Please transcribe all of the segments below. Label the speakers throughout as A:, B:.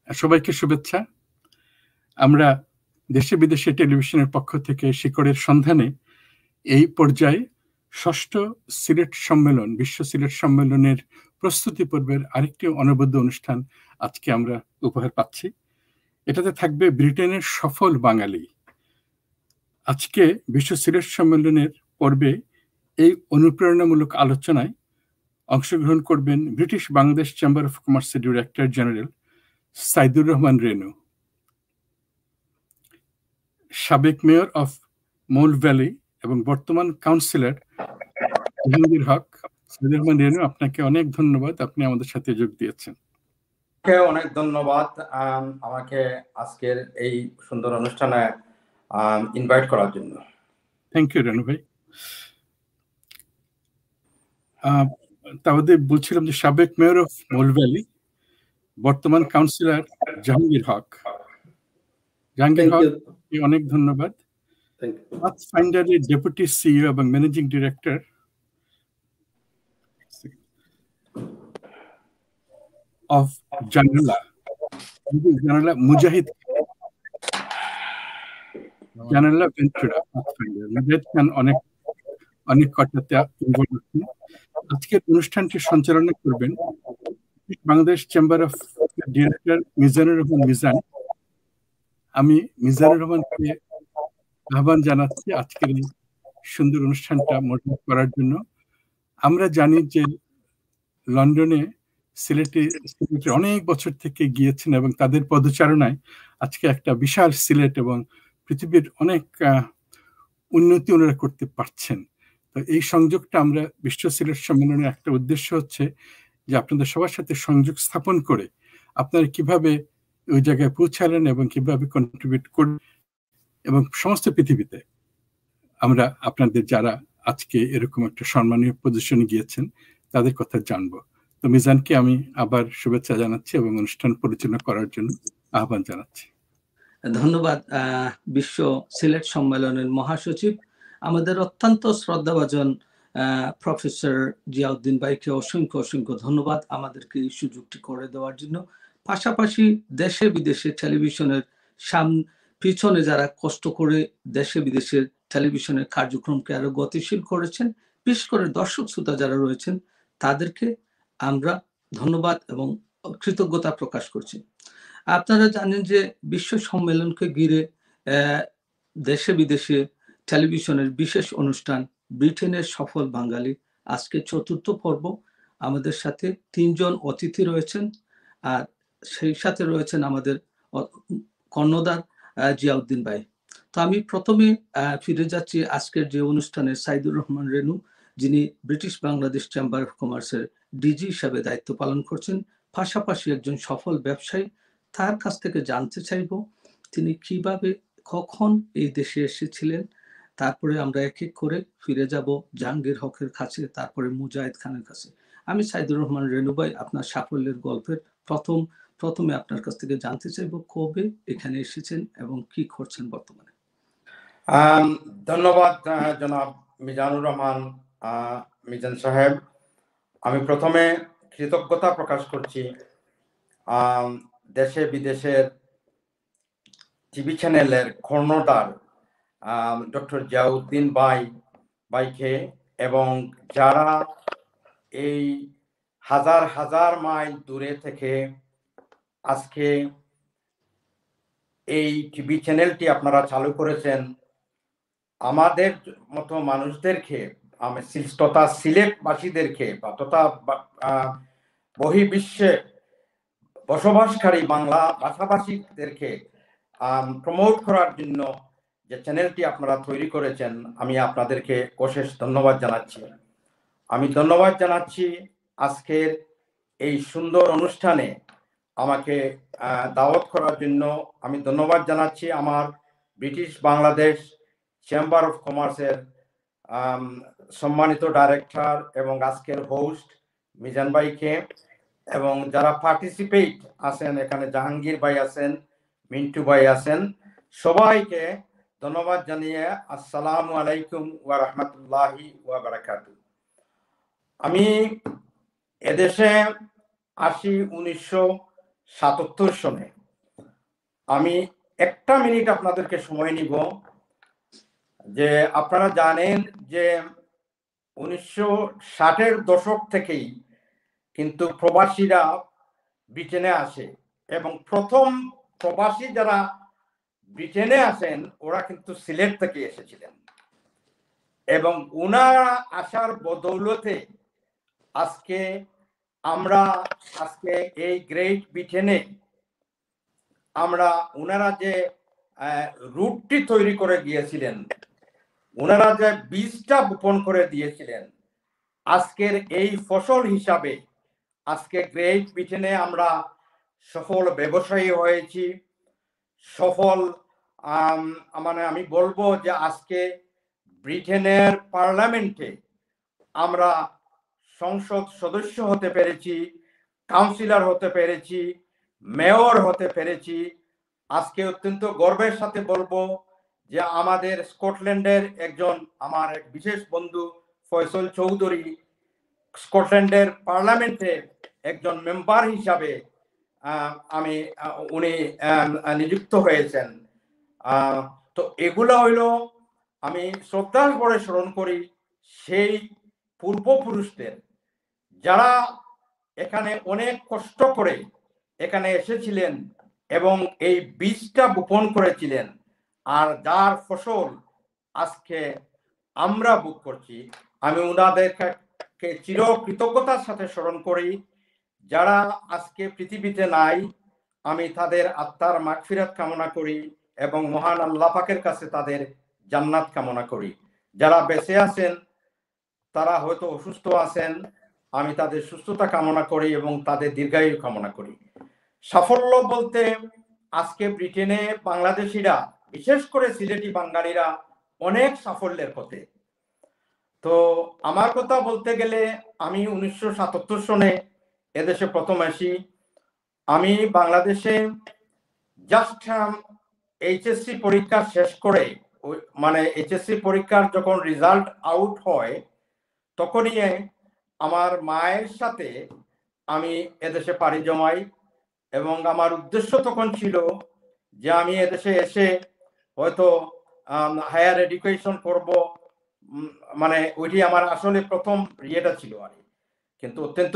A: সবাইকে শুভেচ্ছা। আমরা দেশে বিদেশে টেলিভিশনের পক্ষ থেকে শিকড়ের সন্ধানে এই পর্যায়ে ষষ্ঠ সিলেট সম্মেলন, বিশ্ব সিলেট সম্মেলনের প্রস্তুতি পর্বের আরেকটি অনবদ্য অনুষ্ঠান আজকে আমরা উপহার পাচ্ছি। এটাতে থাকবে ব্রিটেনের সফল বাঙালি। আজকে বিশ্ব সিলেট সম্মেলনের পর্বে এই অনুপ্রেরণামূলক আলোচনায় অংশগ্রহণ করবেন ব্রিটিশ বাংলাদেশ চেম্বার অফ কমার্সের ডিরেক্টর জেনারেল সাইদুর রহমান রেনু, সাবেক মেয়র অফ মৌল ভ্যালি এবং বর্তমান কাউন্সিলর জাহাঙ্গীর হক। সাইদুর রহমান রেনু, আপনাকে অনেক ধন্যবাদ, আপনি আমাদের সাথে যোগ দিয়েছেন।
B: অনেক ধন্যবাদ আমাকে আজকের এই সুন্দর অনুষ্ঠানে ইনভাইট করার জন্য।
A: থ্যাংক ইউ রেনু ভাই। তাহলে বলছিলাম যে সাবেক মেয়র অফ মৌল ভ্যালি, বর্তমান কাউন্সিলর জাহাঙ্গীর হক। জাহাঙ্গীর হক, অনেক ধন্যবাদ। পাথফাইন্ডারের ডেপুটি সিইও এবং ম্যানেজিং ডিরেক্টর অফ জানালা মুজাহিদ জানালা ভেঞ্চুরা পাথফাইন্ডার। মুজাহিদ খান অনেক কটাতে ইনভলভ আছেন। আজকের অনুষ্ঠানটি সঞ্চালনা করবেন Bangladesh chamber of director Mizanur Rahman Mizan. আমি মিজানুর রহমানকে আহ্বান জানাচ্ছি আজকের এই সুন্দর অনুষ্ঠানটা মোটিভেট করার জন্য। আমরা জানি যে লন্ডনে সিলেটে অনেক বছর থেকে গিয়েছেন এবং তাদের পদচারণায় আজকে একটা বিশাল সিলেট এবং পৃথিবীর অনেক উন্নতি ওনারা করতে পারছেন। তো এই সংযোগটা আমরা বিশ্ব সিলেট সম্মেলনের একটা উদ্দেশ্য হচ্ছে যে আপনাদের সবার সাথে সংযোগ স্থাপন করে আপনারা কিভাবে ওই জায়গায় পৌঁছালেন এবং কিভাবে কন্ট্রিবিউট করলেন এবং সমস্ত পৃথিবীতে আমরা আপনাদের যারা আজকে এরকম একটা সম্মানীয় পজিশনে গিয়েছেন তাদের কথা জানবো। তো মিজানকে আমি আবার শুভেচ্ছা জানাচ্ছি এবং অনুষ্ঠান পরিচালনা করার জন্য আহ্বান জানাচ্ছি।
C: ধন্যবাদ বিশ্ব সিলেট সম্মেলনের মহাসচিব আমাদের অত্যন্ত শ্রদ্ধাভাজন প্রফেসর জিয়াউদ্দিন ভাইকে অসংখ্য ধন্যবাদ আমাদেরকে এই সুযোগটি করে দেওয়ার জন্য। পাশাপাশি দেশে বিদেশে টেলিভিশনের পিছনে যারা কষ্ট করে দেশে বিদেশের টেলিভিশনের কার্যক্রমকে আরো গতিশীল করেছেন, বিশেষ করে দর্শক শ্রোতা যারা রয়েছেন তাদেরকে আমরা ধন্যবাদ এবং কৃতজ্ঞতা প্রকাশ করছি। আপনারা জানেন যে বিশ্ব সম্মেলনকে ঘিরে দেশে বিদেশে টেলিভিশনের বিশেষ অনুষ্ঠান ব্রিটেনের সফল বাঙালি আজকে চতুর্থ পর্ব। আমাদের সাথে 3 জন অতিথি রয়েছেন, আর সেই সাথে রয়েছেন আমাদের কর্ণধার জিয়াউদ্দিন ভাই। তো আমি প্রথমে ফিরে যাচ্ছি আজকের যে অনুষ্ঠানে সাইদুর রহমান রেনু, যিনি ব্রিটিশ বাংলাদেশ চেম্বার অফ কমার্সের ডিজি হিসাবে দায়িত্ব পালন করছেন, পাশাপাশি একজন সফল ব্যবসায়ী। তার কাছ থেকে জানতে চাইব তিনি কিভাবে কখন এই দেশে এসেছিলেন। তারপরে আমরা এক এক করে ফিরে যাব জাহাঙ্গীর হকের কাছে, তারপরে মুজাহিদ খানের কাছে। আমি সাইদুর রহমান রেনু ভাই, আপনার সাফল্যের গল্পের প্রথমে আপনার কাছ থেকে জানতে চাইব কবে এখানে এসেছেন এবং কি করছেন বর্তমানে।
B: ধন্যবাদ জনাব মিজানুর রহমান মিজান সাহেব। আমি প্রথমে কৃতজ্ঞতা প্রকাশ করছি দেশে বিদেশের টিভি চ্যানেলের কর্ণধার ডক্টর জিয়াউদ্দিন ভাইকে এবং যারা এই হাজার হাজার মাইল দূরে থেকে আজকে এই টিভি চ্যানেলটি আপনারা চালু করেছেন, আমাদের মতো মানুষদেরকে তথা সিলেটবাসীদেরকে তথা বহির্বিশ্বে বসবাসকারী বাংলা ভাষাভাষীদেরকে প্রমোট করার জন্য যে চ্যানেলটি আপনারা তৈরি করেছেন, আমি আপনাদেরকে অশেষ ধন্যবাদ জানাচ্ছি। আমি ধন্যবাদ জানাচ্ছি আজকের এই সুন্দর অনুষ্ঠানে আমাকে দাওয়াত করার জন্য। আমি ধন্যবাদ জানাচ্ছি আমার ব্রিটিশ বাংলাদেশ চেম্বার অফ কমার্সের সম্মানিত ডাইরেক্টর এবং আজকের হোস্ট মিজান ভাইকে, এবং যারা পার্টিসিপেট আছেন এখানে জাহাঙ্গীর ভাই আছেন, মিন্টু ভাই আছেন, সবাইকে ধন্যবাদ জানিয়ে আসসালামু আলাইকুম ওয়া রাহমাতুল্লাহি ওয়া বারাকাতুহু। আমি এদেশে আসি 1977 সনে। আমি একটা মিনিট আপনাদেরকে সময় নিব। যে আপনারা জানেন যে 1960-এর দশক থেকেই কিন্তু প্রবাসীরা ব্রিটেনে আসে, এবং প্রথম প্রবাসী যারা ব্রিটেনে আসেন ওরা কিন্তু সিলেট থেকে এসেছিলেন, এবং ওনারা আসার বদৌলতে আজকে আমরা এই গ্রেট ব্রিটেনে আমরা ওনারা যে রুটটি তৈরি করে গিয়েছিলেন, ওনারা যে বীজটা বপন করে দিয়েছিলেন, আজকের এই ফসল হিসাবে আজকে গ্রেট ব্রিটেনে আমরা সফল ব্যবসায়ী হয়েছি, সফল মানে আমি বলবো যে আজকে ব্রিটেনের পার্লামেন্টে আমরা সংসদ সদস্য হতে পেরেছি, কাউন্সিলর হতে পেরেছি, মেয়র হতে পেরেছি। আজকে অত্যন্ত গর্বের সাথে বলবো যে আমাদের স্কটল্যান্ডের একজন আমার এক বিশেষ বন্ধু ফয়সল চৌধুরী স্কটল্যান্ডের পার্লামেন্টে একজন মেম্বার হিসাবে উনি নিযুক্ত হয়েছেন। তো এগুলো হইলো আমি শ্রদ্ধার করে স্মরণ করি সেই পূর্বপুরুষদের, যারা এখানে অনেক কষ্ট করে এখানে এসেছিলেন এবং এই বীজটা বপন করেছিলেন, আর যার ফসল আজকে আমরা ভোগ করছি। আমি ওনাদেরকে চির কৃতজ্ঞতার সাথে স্মরণ করি। যারা আজকে পৃথিবীতে নাই, আমি তাদের আত্মার মাগফিরাত কামনা করি এবং মহান আল্লাহ পাকের কাছে তাদের জান্নাত কামনা করি। যারা বেঁচে আছেন তারা হয়তো অসুস্থ আছেন, আমি তাদের সুস্থতা কামনা করি এবং তাদের দীর্ঘায়ু কামনা করি। সাফল্য বলতে আজকে ব্রিটেনে বাংলাদেশিরা, বিশেষ করে সিলেটি বাঙালিরা অনেক সাফল্যের পথে। তো আমার কথা বলতে গেলে আমি 1977 সনে এদেশে প্রথম আসি। আমি বাংলাদেশে জাস্ট এইচএসসি পরীক্ষা শেষ করে, মানে এইচএসসি পরীক্ষার যখন রেজাল্ট আউট হয় তখনই আমার মায়ের সাথে আমি এদেশে পাড়ি জমাই, এবং আমার উদ্দেশ্য তখন ছিল যে আমি এদেশে এসে হয়তো হায়ার এডুকেশন করব, মানে ওইটি আমার আসলে প্রথম ইয়েটা ছিল আর। কিন্তু অত্যন্ত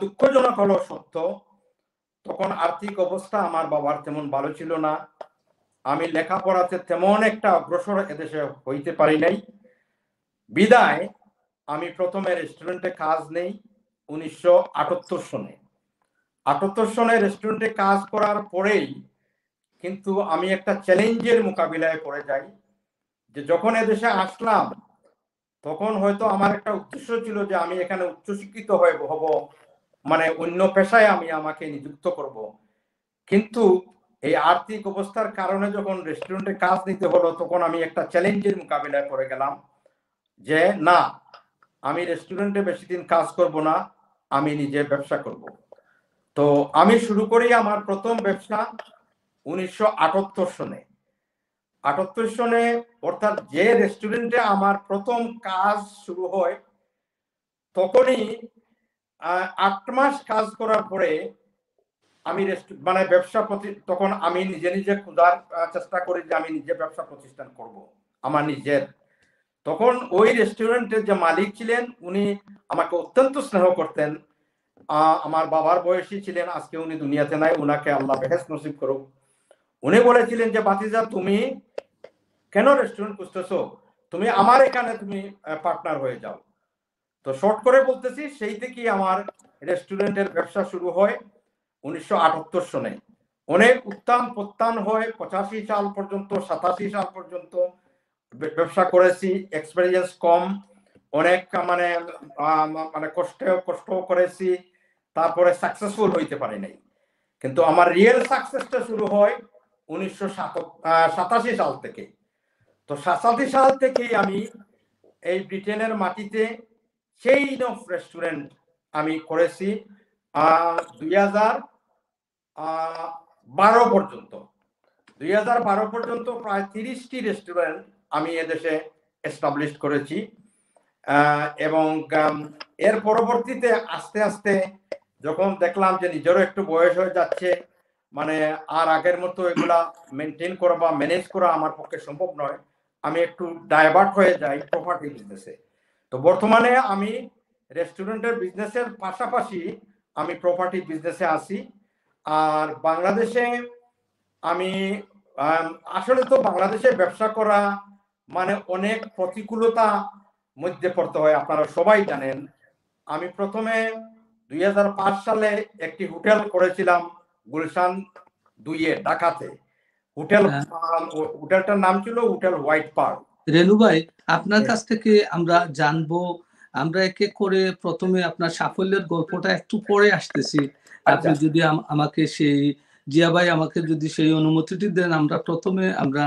B: দুঃখজনক হলো সত্য, তখন আর্থিক অবস্থা আমার বাবার তেমন ভালো ছিল না। আমি লেখাপড়াতে তেমন একটা অগ্রসর এদেশে হইতে পারি নাই। বিদায় আমি প্রথমে রেস্টুরেন্টে কাজ নেই 1978 সনে। 78 সনে রেস্টুরেন্টে কাজ করার পরেই কিন্তু আমি একটা চ্যালেঞ্জের মোকাবিলায় পড়ে যাই, যে যখন এদেশে আসলাম তখন হয়তো আমার একটা উদ্দেশ্য ছিল যে আমি এখানে উচ্চশিক্ষিত হব, মানে অন্য পেশায় আমি আমাকে নিযুক্ত করব। কিন্তু এই আর্থিক অবস্থার কারণে যখন রেস্টুরেন্টে কাজ নিতে হলো তখন আমি একটা চ্যালেঞ্জের মোকাবিলায় পড়ে গেলাম যে না, আমি রেস্টুরেন্টে বেশি দিন কাজ করব না, আমি নিজে ব্যবসা করব। তো আমি শুরু করি আমার প্রথম ব্যবসা 1978 সনে। 78 সনে, অর্থাৎ যে রেস্টুরেন্টে আমার প্রথম কাজ শুরু হয় তখনই 8 মাস কাজ করার পরে আমি মানে ব্যবসা তখন আমি নিজে খোঁজার চেষ্টা করি যে আমি নিজে ব্যবসা প্রতিষ্ঠান করব আমার নিজের। তখন ওই রেস্টুরেন্টের যে মালিক ছিলেন উনি আমাকে অত্যন্ত স্নেহ করতেন। আমার বাবার বয়সী ছিলেন, আজকে উনি দুনিয়াতে নাই, উনাকে আল্লাহ বেহেশত নসিব করুক। উনি বলেছিলেন যে বাতিজা, তুমি কেন রেস্টুরেন্ট খুঁজতেছো, তুমি আমার এখানে তুমি পার্টনার হয়ে যাও। তো শর্ট করে বলতেছি, সেই থেকেই আমার রেস্টুরেন্টের ব্যবসা শুরু হয় 1978 সনে। অনেক উত্থান পত্তান হয়, 85 সাল পর্যন্ত, 87 সাল পর্যন্ত ব্যবসা করেছি। এক্সপেরিয়েন্স কম, অনেক মানে কষ্ট করেছি, তারপরে সাকসেসফুল হইতে পারি নাই। কিন্তু আমার রিয়েল সাকসেসটা শুরু হয় 1987 সাল থেকে। তো 87 সাল থেকেই আমি এই ব্রিটেনের মাটিতে চেইন অফ রেস্টুরেন্ট আমি করেছি 2012 পর্যন্ত। 2012 পর্যন্ত প্রায় 30টি রেস্টুরেন্ট আমি এদেশে এস্টাবলিশ করেছি, এবং এর পরবর্তীতে আস্তে আস্তে যখন দেখলাম যে নিজেরও একটু বয়স হয়ে যাচ্ছে, মানে আর আগের মতো এগুলা মেনটেন করা বা ম্যানেজ করা আমার পক্ষে সম্ভব নয়, আমি একটু ডাইভার্ট হয়ে যাই প্রপার্টি বিজনেসে। তো বর্তমানে আমি রেস্টুরেন্টের বিজনেসের পাশাপাশি আমি প্রপার্টি বিজনেসে আছি। আর বাংলাদেশে আমি আসলে তো বাংলাদেশে ব্যবসা করা মানে অনেক প্রতিকূলতা মধ্যে পড়তে হয়, আপনারা সবাই জানেন। আমি প্রথমে 2005 সালে একটি হোটেল করেছিলাম গুলশান 2 ঢাকাতে। হোটেলটার নাম ছিল হোটেল হোয়াইট পার্ল।
C: রেনু ভাই, আপনার কাছ থেকে আমরা জানবো, আমরা এক এক করে প্রথমে আপনার সাফল্যের গল্পটা একটু পরে আসতেছি। আপনি যদি আমাকে সেই, জিয়া ভাই আমাকে যদি সেই অনুমতিটি দেন, আমরা প্রথমে আমরা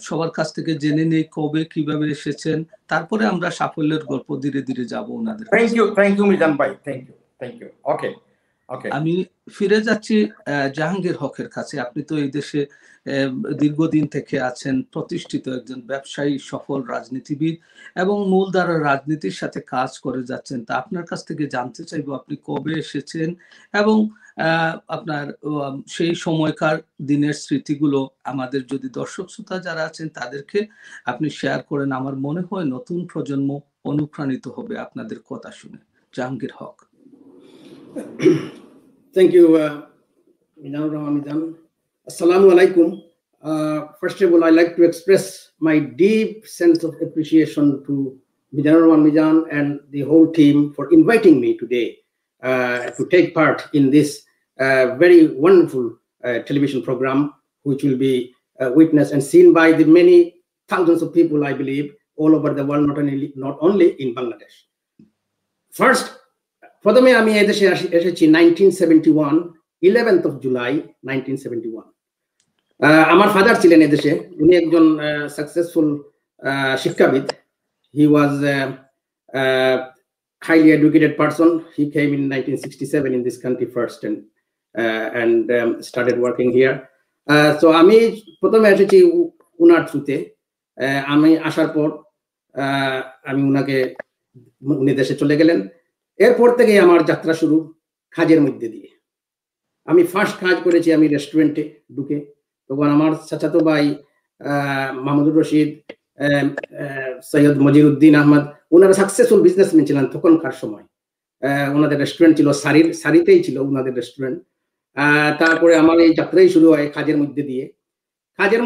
C: সবার কাছ থেকে জেনে নেই কবে কিভাবে এসেছেন, তারপরে আমরা সাফল্যের গল্প ধীরে ধীরে যাবো ওনাদের।
B: থ্যাংক ইউ মিজান ভাই, থ্যাংক ইউ। ওকে।
C: আমি ফিরে যাচ্ছি জাহাঙ্গীর হকের কাছে। আপনি তো এই দেশে দীর্ঘদিন থেকে আছেন, প্রতিষ্ঠিত একজন ব্যবসায়ী, সফল রাজনীতিবিদ এবং মূলধারার রাজনীতির সাথে কাজ করে যাচ্ছেন। তা আপনার কাছ থেকে জানতে চাইবো আপনি কবে এসেছেন এবং আপনার সেই সময়কার দিনের স্মৃতিগুলো আমাদের যদি দর্শক শ্রোতা যারা আছেন তাদেরকে আপনি শেয়ার করেন। আমার মনে হয় নতুন প্রজন্ম অনুপ্রাণিত হবে আপনাদের কথা শুনে। জাহাঙ্গীর হক।
D: Thank you, Mijanur Rahman. Assalamu alaikum. First of all, I'd like to express my deep sense of appreciation to Mijanur Rahman and the whole team for inviting me today to take part in this very wonderful television program, which will be witnessed and seen by the many thousands of people, I believe, all over the world, not only in Bangladesh. First, প্রথমে আমি এদেশে এসেছি 1971, 11th of July 1971। আমার father ছিলেন এদেশে, উনি একজন successful শিক্ষাবিদ। হি ওয়াজ highly educated person. He came in 1967 in this country first and started working here. So আমি প্রথমে এসেছি উনার থ্রুতে। আমি আসার পর আমি উনি দেশে চলে গেলেন। এরপর থেকে আমার যাত্রা শুরু কাজের মধ্যে দিয়ে। আমি ফার্স্ট কাজ করেছি আমি রেস্টুরেন্টে ঢুকে, তখন আমার চাচাতো ভাই মাহমুদুর রশিদ, সৈয়দ মজিরুদ্দিন আহমদ, ওনারা সাকসেসফুল বিজনেসম্যান ছিলেন তখনকার সময়। ওনাদের রেস্টুরেন্ট ছিল সারিতেই ছিল ওনাদের রেস্টুরেন্ট। তারপরে আমার এই যাত্রাই শুরু হয় কাজের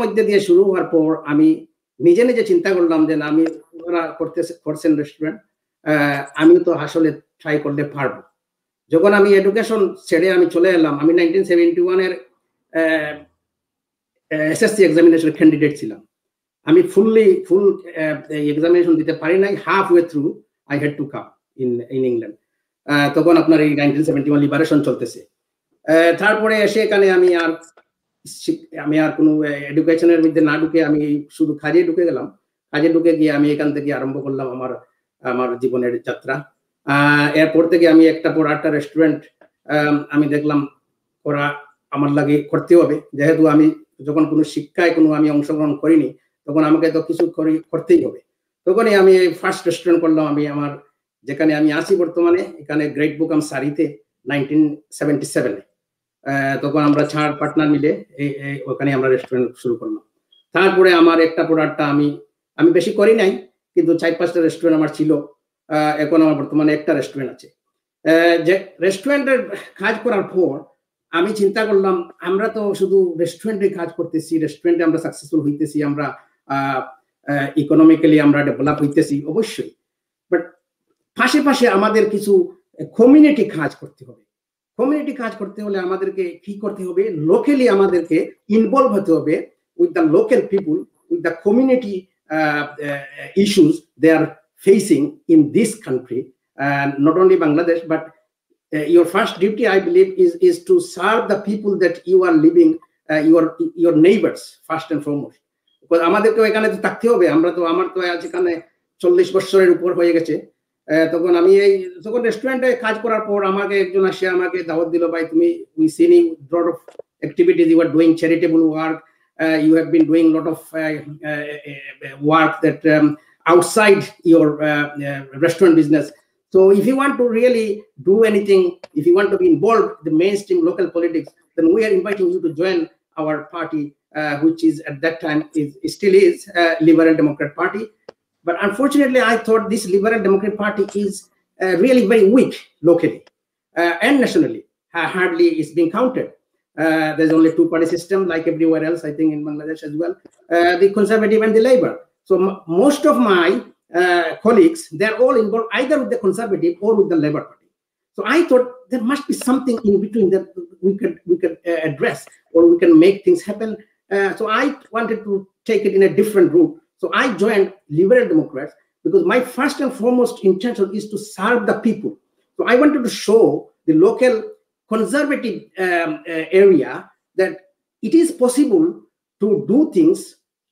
D: মধ্যে দিয়ে শুরু হওয়ার পর আমি নিজে নিজে চিন্তা করলাম যে আমি, ওনারা করছেন রেস্টুরেন্ট, আমি তো আসলে ট্রাই করলে পারবো। যখন আমি এডুকেশন ছেড়ে আমি চলে এলাম, আমি 1971 এসএসসি এক্সামিনেশন ক্যান্ডিডেট ছিলাম। আমি ফুল এক্সামিনেশন দিতে পারি নাই, halfway through I had to come in England. তখন আপনার এই 1971 লিবারেশন চলতেছে। তারপরে এসে এখানে আমি আর কোনো এডুকেশনের মধ্যে না ঢুকে আমি শুধু কাজে ঢুকে গেলাম। কাজে ঢুকে গিয়ে আমি এখান থেকে আরম্ভ করলাম আমার জীবনের যাত্রা। এরপর থেকে আমি একটা পর একটা রেস্টুরেন্ট আমি দেখলাম করা আমার লাগে করতে হবে, যেহেতু আমি যখন কোনো শিক্ষায় আমি অংশগ্রহণ করিনি, তখন আমাকে তো কিছু করতেই হবে। তখনই আমি ফার্স্ট রেস্টুরেন্ট করলাম আমি আমার, যেখানে আমি আছি বর্তমানে, এখানে গ্রেট বুকাম সারিতে 1977। তখন আমরা 4 পার্টনার মিলে ওখানে আমরা রেস্টুরেন্ট শুরু করলাম। তারপরে আমার একটা প্রোডাক্টটা আমি বেশি করি নাই, কিন্তু 4-5টা রেস্টুরেন্ট আমার ছিল। এখন আমার বর্তমানে একটা রেস্টুরেন্ট আছে। যে রেস্টুরেন্টের কাজ করার পর আমি চিন্তা করলাম, আমরা তো শুধু রেস্টুরেন্টে কাজ করতেছি, রেস্টুরেন্টে আমরা সাকসেসফুল হইতেছি, আমরা ইকোনমিক্যালি আমরা ডেভেলপ হইতেছি অবশ্যই, বাট পাশে আমাদের কিছু কমিউনিটি কাজ করতে হবে। কমিউনিটি কাজ করতে হলে আমাদেরকে কি করতে হবে? লোকালি আমাদেরকে ইনভলভ হতে হবে with the local people, with the community issues they are facing in this country, not only Bangladesh, but your first duty, I believe, is to serve the people that you are living, your neighbors first and foremost. Because আমাদেরকে এখানে তো থাকতে হবে। আমার তো আজ এখানে 40 বছরের উপর হয়ে গেছে। তখন আমি যখন রেস্টুরেন্টে কাজ করার পর আমাকে একজন আসে আমাকে দাওয়াত দিল, ভাই তুমি we seen you lot of activities, you are doing charitable work, you have been doing lot of work that outside your restaurant business, So if you want to really do anything, if you want to be involved in the mainstream local politics, then we are inviting you to join our party, which is at that time still is Liberal Democrat Party. But unfortunately, I thought this Liberal Democrat Party is really very weak locally and nationally. Hardly is being counted. There's only two-party system, like everywhere else, I think in Bangladesh as well, the Conservative and the Labour. So most of my colleagues, they're all involved either with the Conservative or with the Labour Party. So I thought there must be something in between that we could address, or we can make things happen. So I wanted to take it in a different route. So I joined Liberal Democrats because my first and foremost intention is to serve the people. So I wanted to show the local conservative area that it is possible to do things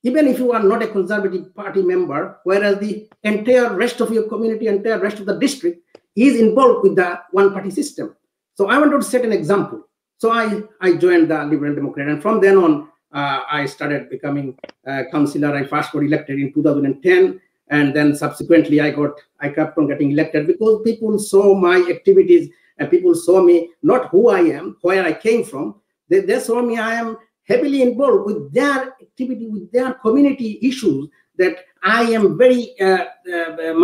D: even if you are not a Conservative Party member, whereas the entire rest of your community, entire rest of the district is involved with the one-party system. So I wanted to set an example. So I joined the Liberal Democrat, and from then on, I started becoming a councillor. I first got elected in 2010, and then subsequently I kept on getting elected because people saw my activities and people saw me not who I am, where I came from. They saw me I am heavily involved with their activity, with their community issues, that I am very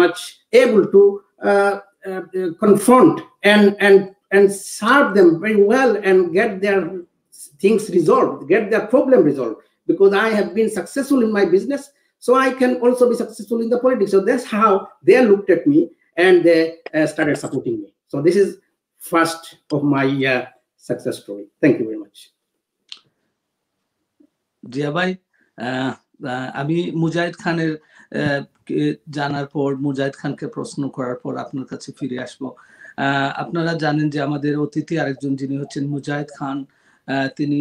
D: much able to confront and serve them very well and get their things resolved, get their problem resolved. Because I have been successful in my business, so I can also be successful in the politics. So that's how they looked at me and they started supporting me. So this is first of my success story. Thank you very much.
C: Zia ভাই, আমি মুজাহিদ খানের জানার পর, মুজাহিদ খানকে প্রশ্ন করার পর আপনার কাছে ফিরে আসবো। আপনারা জানেন যে আমাদের অতিথি আরেকজন যিনি হচ্ছেন মুজাহিদ খান, তিনি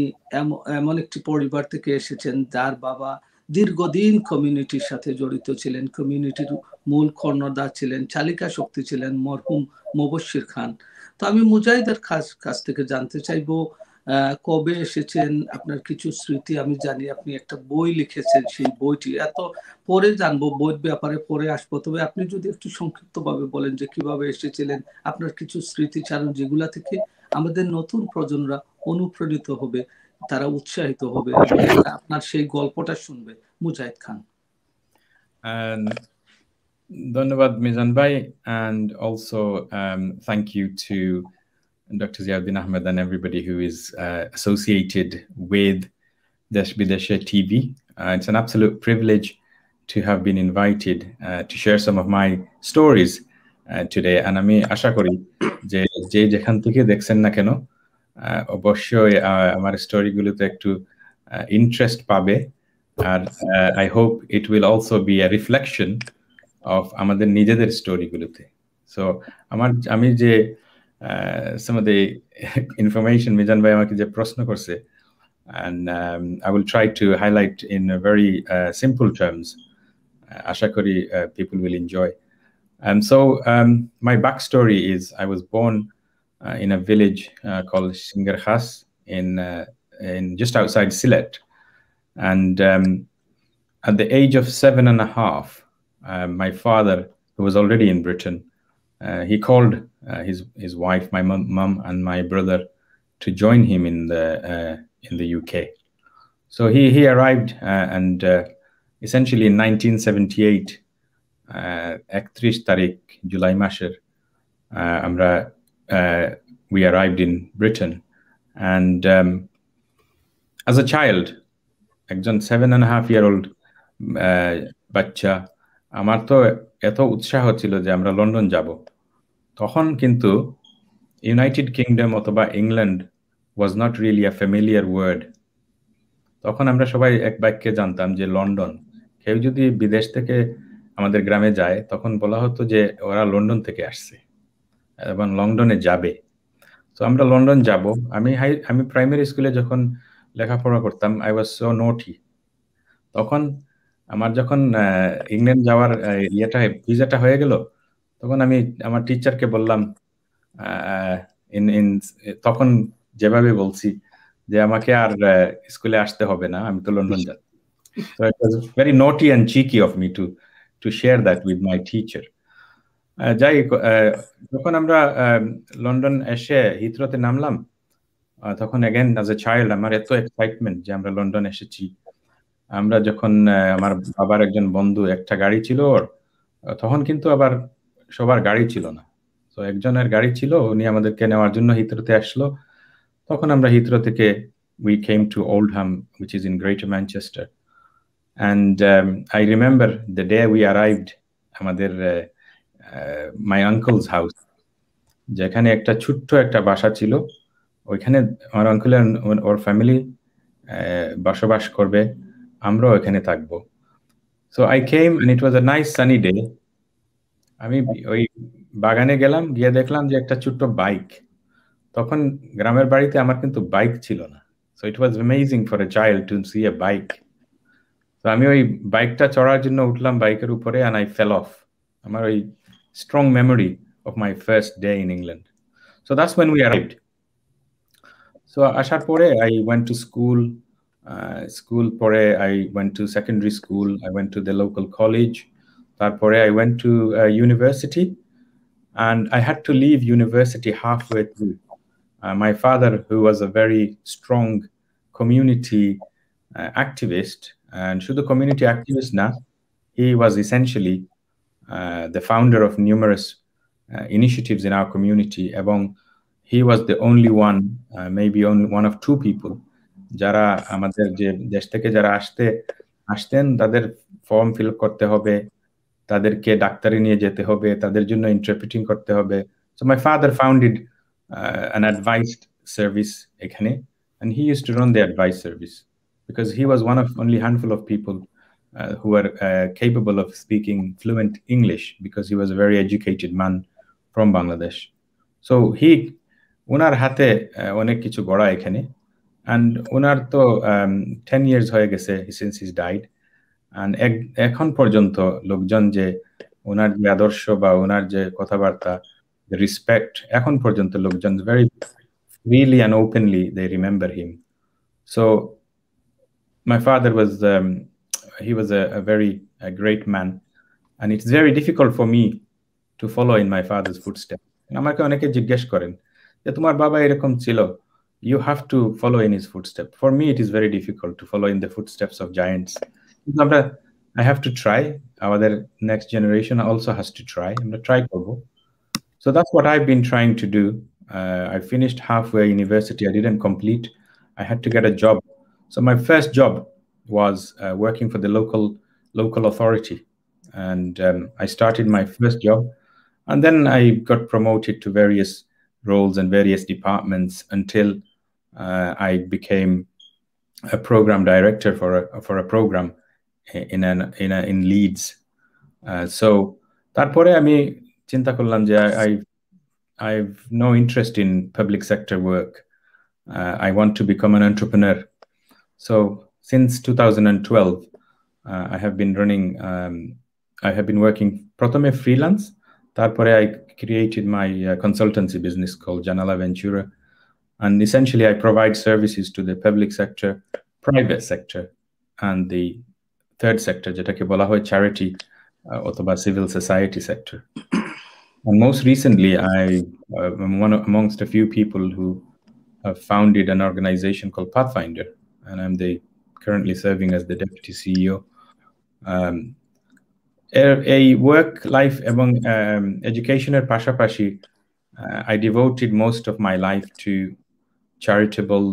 C: এমন একটি পরিবার থেকে এসেছেন যার বাবা দীর্ঘদিন কমিউনিটির সাথে জড়িত ছিলেন, কমিউনিটির মূল কর্ণধার ছিলেন, চালিকা শক্তি ছিলেন মরহুম মুবশির খান। তো আমি মুজাহিদের কাছ থেকে জানতে চাইবো, কবে এসেছেন, আপনার কিছু স্মৃতি। আমি জানি আপনি একটা বই লিখেছেন, সেই বইটি এত পরে জানবো, বইয়ের ব্যাপারে পরে আসবো, তবে আপনি যদি একটু সংক্ষিপ্তভাবে বলেন যে কিভাবে এসেছিলেন, আপনার কিছু স্মৃতিচারণ যেগুলা থেকে আমাদের নতুন প্রজন্মরা অনুপ্রাণিত হবে, তারা উৎসাহিত হবে, আপনার সেই গল্পটা শুনবে। মুজাহিদ খান।
E: ধন্যবাদ মিজান ভাই, and also thank you to Dr. Ziauddin Ahmed and everybody who is associated with Desh Bideshe TV. It's an absolute privilege to have been invited to share some of my stories today. And আমি আশা করি যে যেখান থেকে দেখছেন না কেন অবশ্যই আমার স্টোরিগুলোতে একটু ইন্টারেস্ট পাবে, আর I hope it will also be a reflection of আমাদের নিজেদের স্টোরিগুলোতে। So আমি যে some of the information Mijan bhai amake je proshno korche, and I will try to highlight in very simple terms. Asha kori people will enjoy. So my backstory is I was born in a village called Singarkhas in just outside Sylhet, and at the age of 7.5, my father, who was already in Britain, he called his wife, my mum, and my brother to join him in the UK. So he arrived, and essentially in 1978, 31 tarik July masher, we arrived in Britain, and as a child, একজন 7.5-year-old বাচ্চা, আমার তো এত উৎসাহ ছিল যে আমরা London যাব। তখন কিন্তু ইউনাইটেড কিংডম অথবা England was not really a familiar word. তখন আমরা সবাই এক বাক্যে জানতাম যে লন্ডন। কেউ যদি বিদেশ থেকে আমাদের গ্রামে যায় তখন বলা হতো যে ওরা লন্ডন থেকে আসছে এবং লন্ডনে যাবে। তো আমরা লন্ডন যাব। আমি প্রাইমারি স্কুলে যখন লেখাপড়া করতাম, আই ওয়াজ সো নোটি। তখন আমার যখন ইংল্যান্ড যাওয়ার ভিসাটা হয়ে গেল, তখন আমি আমার টিচারকে বললাম, তখন যেভাবে বলছি যে আমাকে আর স্কুলে আসতে হবে না, আমি তো লন্ডন যাচ্ছি। So it was very naughty and cheeky of me to share that with my teacher. যাই যখন আমরা লন্ডন এসে হিথ্রোতে নামলাম, তখন অ্যাগেন অ্যাজ এ চাইল্ড আমার এত এক্সাইটমেন্ট যে আমরা লন্ডন এসেছি। আমরা যখন আমার বাবার একজন বন্ধু, একটা গাড়ি ছিল ওর, তখন কিন্তু আবার সবার গাড়ি ছিল না, তো একজনের গাড়ি ছিল, উনি আমাদেরকে নেওয়ার জন্য হিথ্রোতে আসলো। তখন আমরা হিথ্রো থেকে we came to Oldham, which is in Greater Manchester, and I remember the day we arrived, আমাদের my uncle's house, যেখানে একটা ছোট্ট একটা বাসা ছিল, ওইখানে আমার আঙ্কেল ওর ফ্যামিলি বসবাস করবে, আমরাও এখানে থাকবো। So I came and it was a nice sunny day. আমি ওই বাগানে গেলাম, গিয়ে দেখলাম যে একটা ছোট্ট বাইক। তখন গ্রামের বাড়িতে আমার কিন্তু বাইক ছিল না, so it was amazing for a child to see a bike. So আমি ওই বাইকটা চড়ার জন্য উঠলাম বাইকের উপরে, and I fell off. আমার ওই strong memory of my first day in England. So that's when we arrived. So আসার পরে I went to school. School পরে I went to secondary school. I went to the local college. তারপরে I went to university, and I had to leave university halfway through. My father, who was a very strong community activist, and শুধু community activist না, he was essentially the founder of numerous initiatives in our community, এবং he was the only one, maybe only one of two people, যারা আমাদের যে দেশ থেকে যারা আসতেন, তাদের ফর্ম ফিল করতে হবে, তাদেরকে ডাক্তারি নিয়ে যেতে হবে, তাদের জন্য ইন্টারপ্রিটিং করতে হবে। So my father founded an advice service এখানে, and he used to run the advice service because he was one of only handful of people who were capable of speaking fluent English, because he was a very educated man from Bangladesh. So ওনার হাতে অনেক কিছু গড়া এখানে, and ওনার তো 10 years হয়ে গেছে since he's died, and এখন পর্যন্ত লোকজন যে ওনার যে আদর্শ বা ওনার যে কথাবার্তা, the respect, এখন পর্যন্ত লোকজন very freely and openly they remember him. So my father was he was a very great man, and it's very difficult for me to follow in my father's footsteps. আমাকে অনেকে জিজ্ঞেস করেন যে তোমার বাবা এরকম ছিল, you have to follow in his footsteps. For me it is very difficult to follow in the footsteps of giants. I have to try. Our next generation also has to try. I'm going to try করব. So that's what I've been trying to do. I finished halfway university. I didn't complete. I had to get a job. So my first job was working for the local authority, and I started my first job, and then I got promoted to various roles and various departments until I became a program director for a program in Leeds. So তারপরে আমি চিন্তা করলাম যে I've no interest in public sector work. I want to become an entrepreneur. So since 2012, I have been working প্রথমে freelance, তারপরে I created my consultancy business called Janala Ventura, and essentially I provide services to the public sector, private sector, and the third sector, যেটাকে বলা হয় charity অথবা civil society sector. And most recently, I'm amongst a few people who have founded an organization called Pathfinder, and I'm currently serving as the deputy CEO. A work life এবং educationের পাশাপাশি I devoted most of my life to charitable,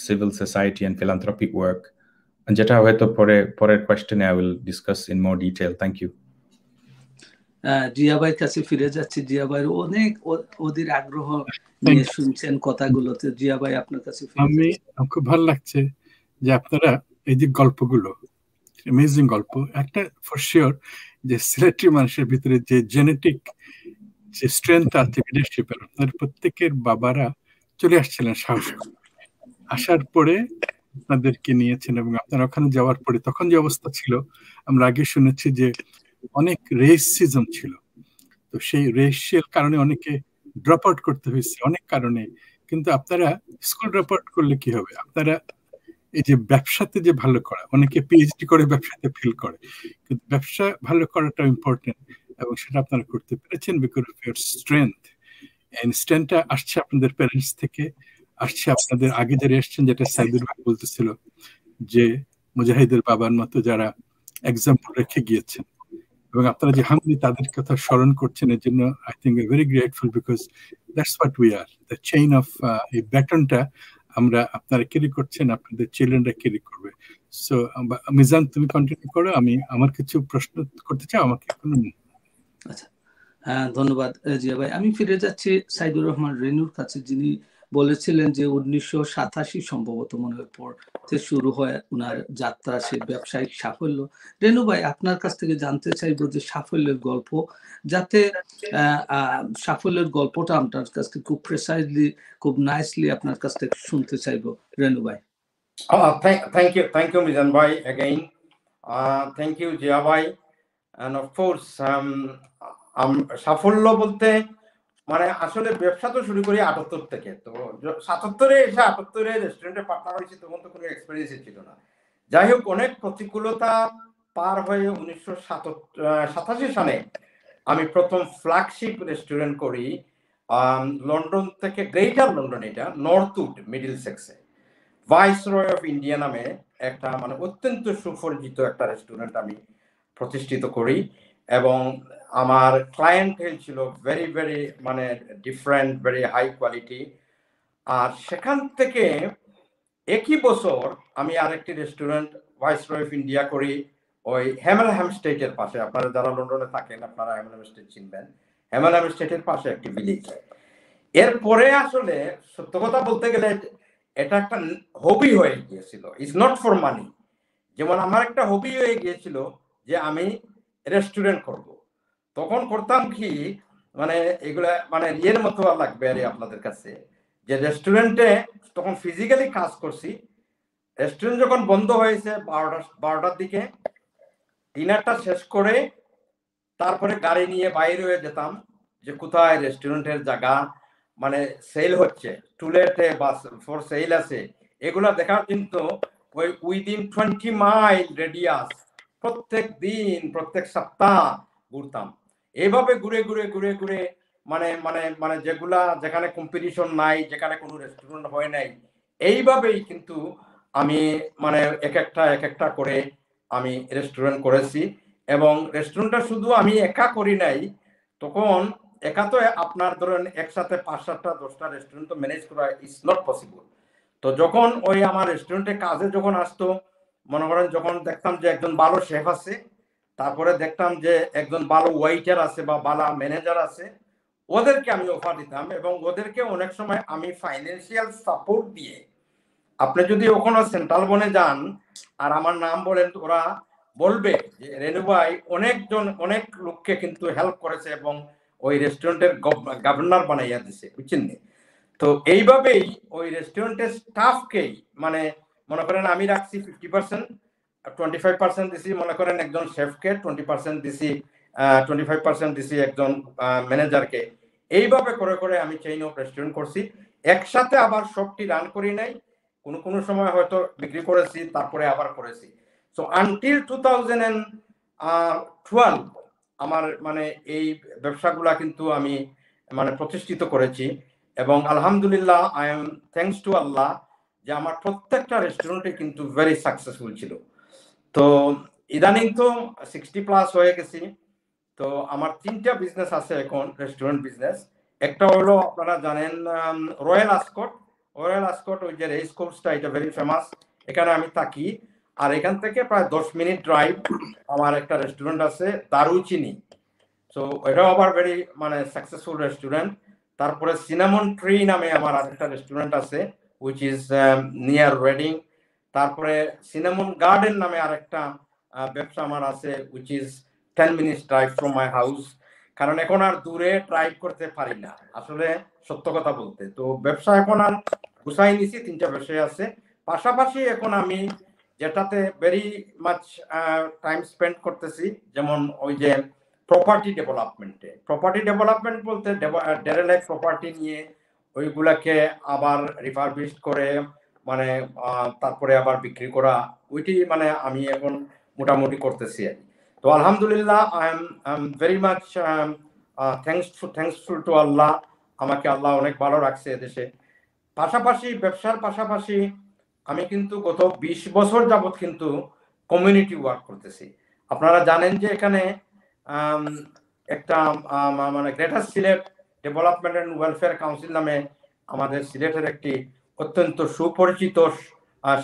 E: civil society and philanthropic work. And যেটা হয়তো পরের কোয়েশ্চেনে I will discuss in more detail. Thank you.
C: Zia ভাইয়ের কাছে ফিরে যাচ্ছি। জিয়া ভাইয়ের অনেক অধীর আগ্রহ নিয়ে শুনছেন কথাগুলোতে। জিয়া ভাই আপনার কাছে
A: আমি খুব ভালো লাগছে যে আপনারা এই যে গল্পগুলো, অ্যামেজিং গল্প, একটা ফর শিওর যে সিলেক্টিভ মানুষের ভিতরে যে জেনেটিক যে স্ট্রেংথ আছে লিডারশিপের, আপনার প্রত্যেকের বাবারা চলে আসছিলেন সাহস আসার পরে আপনাদেরকে নিয়েছেন, এবং আপনারা ওখানে যাওয়ার পরে তখন যে অবস্থা ছিল আমরা আগে শুনেছি যে অনেক রেসিজম ছিল, তো সেই রেশিয়াল কারণে অনেকে ড্রপ আউট করতে হয়েছে অনেক কারণে। কিন্তু আপনারা স্কুল ড্রপ আউট করলে কি হবে, আপনারা এই যে ব্যবসাতে যে ভালো করা, অনেকে পিএইচডি করে ব্যবসাতে ফেল করে, কিন্তু ব্যবসা ভালো করাটা ইম্পর্টেন্ট। এবং সেটা আপনারা করতে পেরেছেন because of your strength. And স্ট্রেংথটা আসছে আপনাদের প্যারেন্টস থেকে, আসছে আপনাদের আগে যারা এসছেন, যেটা সাইদুর ভাই বলতেছিল যে মুজাহিদের বাবার মতো যারা এক্সাম্পল রেখে গিয়েছেন, এবং আপনারা যে হামলি তাদের কথা স্মরণ করছেন, এর জন্য I think very grateful because that's what we are, the chain of এই ব্যাটনটা আমরা আপনারা ক্যারি করছেন, আপনাদের চিলড্রেনরা ক্যারি করবে। সো মিজান তুমি কন্টিনিউ করো, আমি আমার কিছু প্রশ্ন করতে চাও আমাকে।
C: আচ্ছা, ধন্যবাদ জিয়া ভাই। আমি ফিরে যাচ্ছি সাইদুর রহমান রেনুর কাছে, যিনি বলেছিলেন যে 1987 সম্ভবত মনে হয় পর থেকে শুরু হয় উনার যাত্রা, সে ব্যবসায়িক সাফল্য। রেনু ভাই, আপনার কাছ থেকে জানতে চাইবো যে সাফল্যের গল্প, যাতে সাফল্যের গল্পটা আপনার কাছ থেকে খুব প্রেসাইজলি, খুব নাইসলি আপনার কাছ থেকে শুনতে চাইবো রেনু ভাই।
B: Thank you Mizan bhai again. Thank you Jia bhai. And of course সাফল্য বলতে মানে আসলে ব্যবসা তো শুরু করি 78 থেকে, তো 77-এ এসে 78-এ রেস্টুরেন্টে পার্টনার হয়েছি, তখন তো কোনো এক্সপেরিয়েন্স ছিল না। যাই হোক, অনেক প্রতিকূলতা পার হয়ে 1987 সালে আমি প্রথম ফ্ল্যাগশিপ রেস্টুরেন্ট করি লন্ডন থেকে, গ্রেটার লন্ডন, এটা নর্থউড মিডলসেক্সে ভাইসরয় অফ ইন্ডিয়া নামে একটা মানে অত্যন্ত সুপরিচিত একটা রেস্টুরেন্ট আমি প্রতিষ্ঠিত করি। এবং আমার ক্লায়েন্টেল ছিল ভেরি ভেরি মানে ডিফারেন্ট, ভেরি হাই কোয়ালিটি। আর সেখান থেকে একই বছর আমি আরেকটি রেস্টুরেন্ট ভাইসরয় অফ ইন্ডিয়া করি ওই হ্যামেল হ্যামস্টেটের পাশে। আপনারা যারা লন্ডনে থাকেন আপনারা হ্যামেল হ্যামস্টেট চিনবেন, হ্যামেল হ্যামস্টেটের পাশে একটি ভিলেজ। এরপরে আসলে সত্য কথা বলতে গেলে এটা একটা হবি হয়ে গিয়েছিল, ইজ নট ফর মানি। যেমন আমার একটা হবি হয়ে গিয়েছিল যে আমি রেস্টুরেন্ট করব, তখন করতাম কি মানে এগুলা মানে ইয়ের মতো লাগবে আরে আপনাদের কাছে, যে রেস্টুরেন্টে তখন ফিজিক্যালি কাজ করছি। রেস্টুরেন্ট যখন বন্ধ হয়েছে 12টার দিকে, ডিনারটা শেষ করে তারপরে গাড়ি নিয়ে বাইরে হয়ে যেতাম যে কোথায় রেস্টুরেন্টের জায়গা মানে সেল হচ্ছে, টুলেটে বা ফর সেল আছে, এগুলা দেখার কিন্তু ওই উইদিন 20 মাইল রেডিয়াস প্রত্যেক দিন প্রত্যেক সপ্তাহ ঘুরতাম। এইভাবে ঘুরে ঘুরে ঘুরে ঘুরে মানে মানে মানে যেগুলা যেখানে কম্পিটিশন নাই, যেখানে কোনো রেস্টুরেন্ট হয় নাই, এইভাবেই কিন্তু আমি মানে এক একটা করে আমি রেস্টুরেন্ট করেছি। এবং রেস্টুরেন্টটা শুধু আমি একা করি নাই, তখন একা তো আপনার ধরেন একসাথে 5-7টা 10টা রেস্টুরেন্ট তো ম্যানেজ করা ইজ নট পসিবল। তো যখন ওই আমার রেস্টুরেন্টে কাজে যখন আসতো, মনে করেন যখন দেখতাম যে একজন ভালো শেফ আছে, তারপরে দেখতাম যে একজন ভালো ওয়েটার আছে বা ভালো ম্যানেজার আছে, ওদেরকে আমি অফার দিতাম। এবং ওদেরকে অনেক সময় আমি ফাইন্যান্সিয়াল সাপোর্ট দিয়ে, আপনি যদি ওখানে সেন্ট্রাল বনে যান আর আমার নাম বলেন, ওরা বলবে যে রেনু ভাই অনেক লোককে কিন্তু হেল্প করেছে এবং ওই রেস্টুরেন্টের গভর্নর বানাইয়া দিছে, বুঝছেন? তো এইভাবেই ওই রেস্টুরেন্টের স্টাফকেই মানে মনে করেন আমি রাখছি 50%, 25% দিছি মনে করেন একজন শেফকে, 20% দিছি 25% দিছি একজন ম্যানেজারকে। এইভাবে করে করে আমি চেইন অফ রেস্টুরেন্ট করছি। একসাথে আবার সবটি রান করি নাই, কোনো সময় হয়তো বিক্রি করেছি, তারপরে আবার করেছি। সো আনটিল 2012 আমার মানে এই ব্যবসাগুলা কিন্তু আমি মানে প্রতিষ্ঠিত করেছি। এবং আলহামদুলিল্লাহ আই এম থ্যাঙ্কস টু আল্লাহ যে আমার প্রত্যেকটা রেস্টুরেন্টে কিন্তু ভেরি সাকসেসফুল ছিল। তো ইদানিং তো 60+ হয়ে গেছি। তো আমার 3টা বিজনেস আছে এখন, রেস্টুরেন্ট বিজনেস। একটা হলো আপনারা জানেন রয়্যাল আসকট, ওই যে রেস কোর্সটা, এটা ভেরি ফেমাস, এখানে আমি থাকি। আর এখান থেকে প্রায় 10 মিনিট ড্রাইভ আমার একটা রেস্টুরেন্ট আছে দারুচিনি। সো এটাও আবার ভেরি মানে সাকসেসফুল রেস্টুরেন্ট। তারপরে সিনামন ট্রি নামে আমার আরেকটা রেস্টুরেন্ট আছে উইচ ইজ নিয়ার রেডিং। তারপরে সিনামন গার্ডেন নামে আরেকটা ব্যবসা আমার আছে which is 10 minutes drive from my house. কারণ এখন আর দূরে ড্রাইভ করতে পারি না আসলে, সত্য কথা বলতে। তো ব্যবসা এখন আর গুছাই নিছি, 3টা ব্যবসায় আছে। পাশাপাশি এখন আমি যেটাতে ভেরি মাচ টাইম স্পেন্ড করতেছি, যেমন ওই যে প্রপার্টি ডেভেলপমেন্ট বলতে ডেরেলাইক প্রপার্টি নিয়ে ওইগুলাকে আবার রিফারবিশ করে মানে তারপরে আবার বিক্রি করা, ওইটি মানে আমি এখন মোটামুটি করতেছি আর কি। তো আলহামদুলিল্লাহ I am very much thanksful to Allah, আমাকে আল্লাহ অনেক ভালো রাখছে এদেশে। পাশাপাশি ব্যবসার পাশাপাশি আমি কিন্তু গত 20 বছর যাবৎ কিন্তু কমিউনিটি ওয়ার্ক করতেছি। আপনারা জানেন যে এখানে একটা মানে greater Sylhet development and welfare council নামে আমাদের সিলেটের একটি অত্যন্ত সুপরিচিত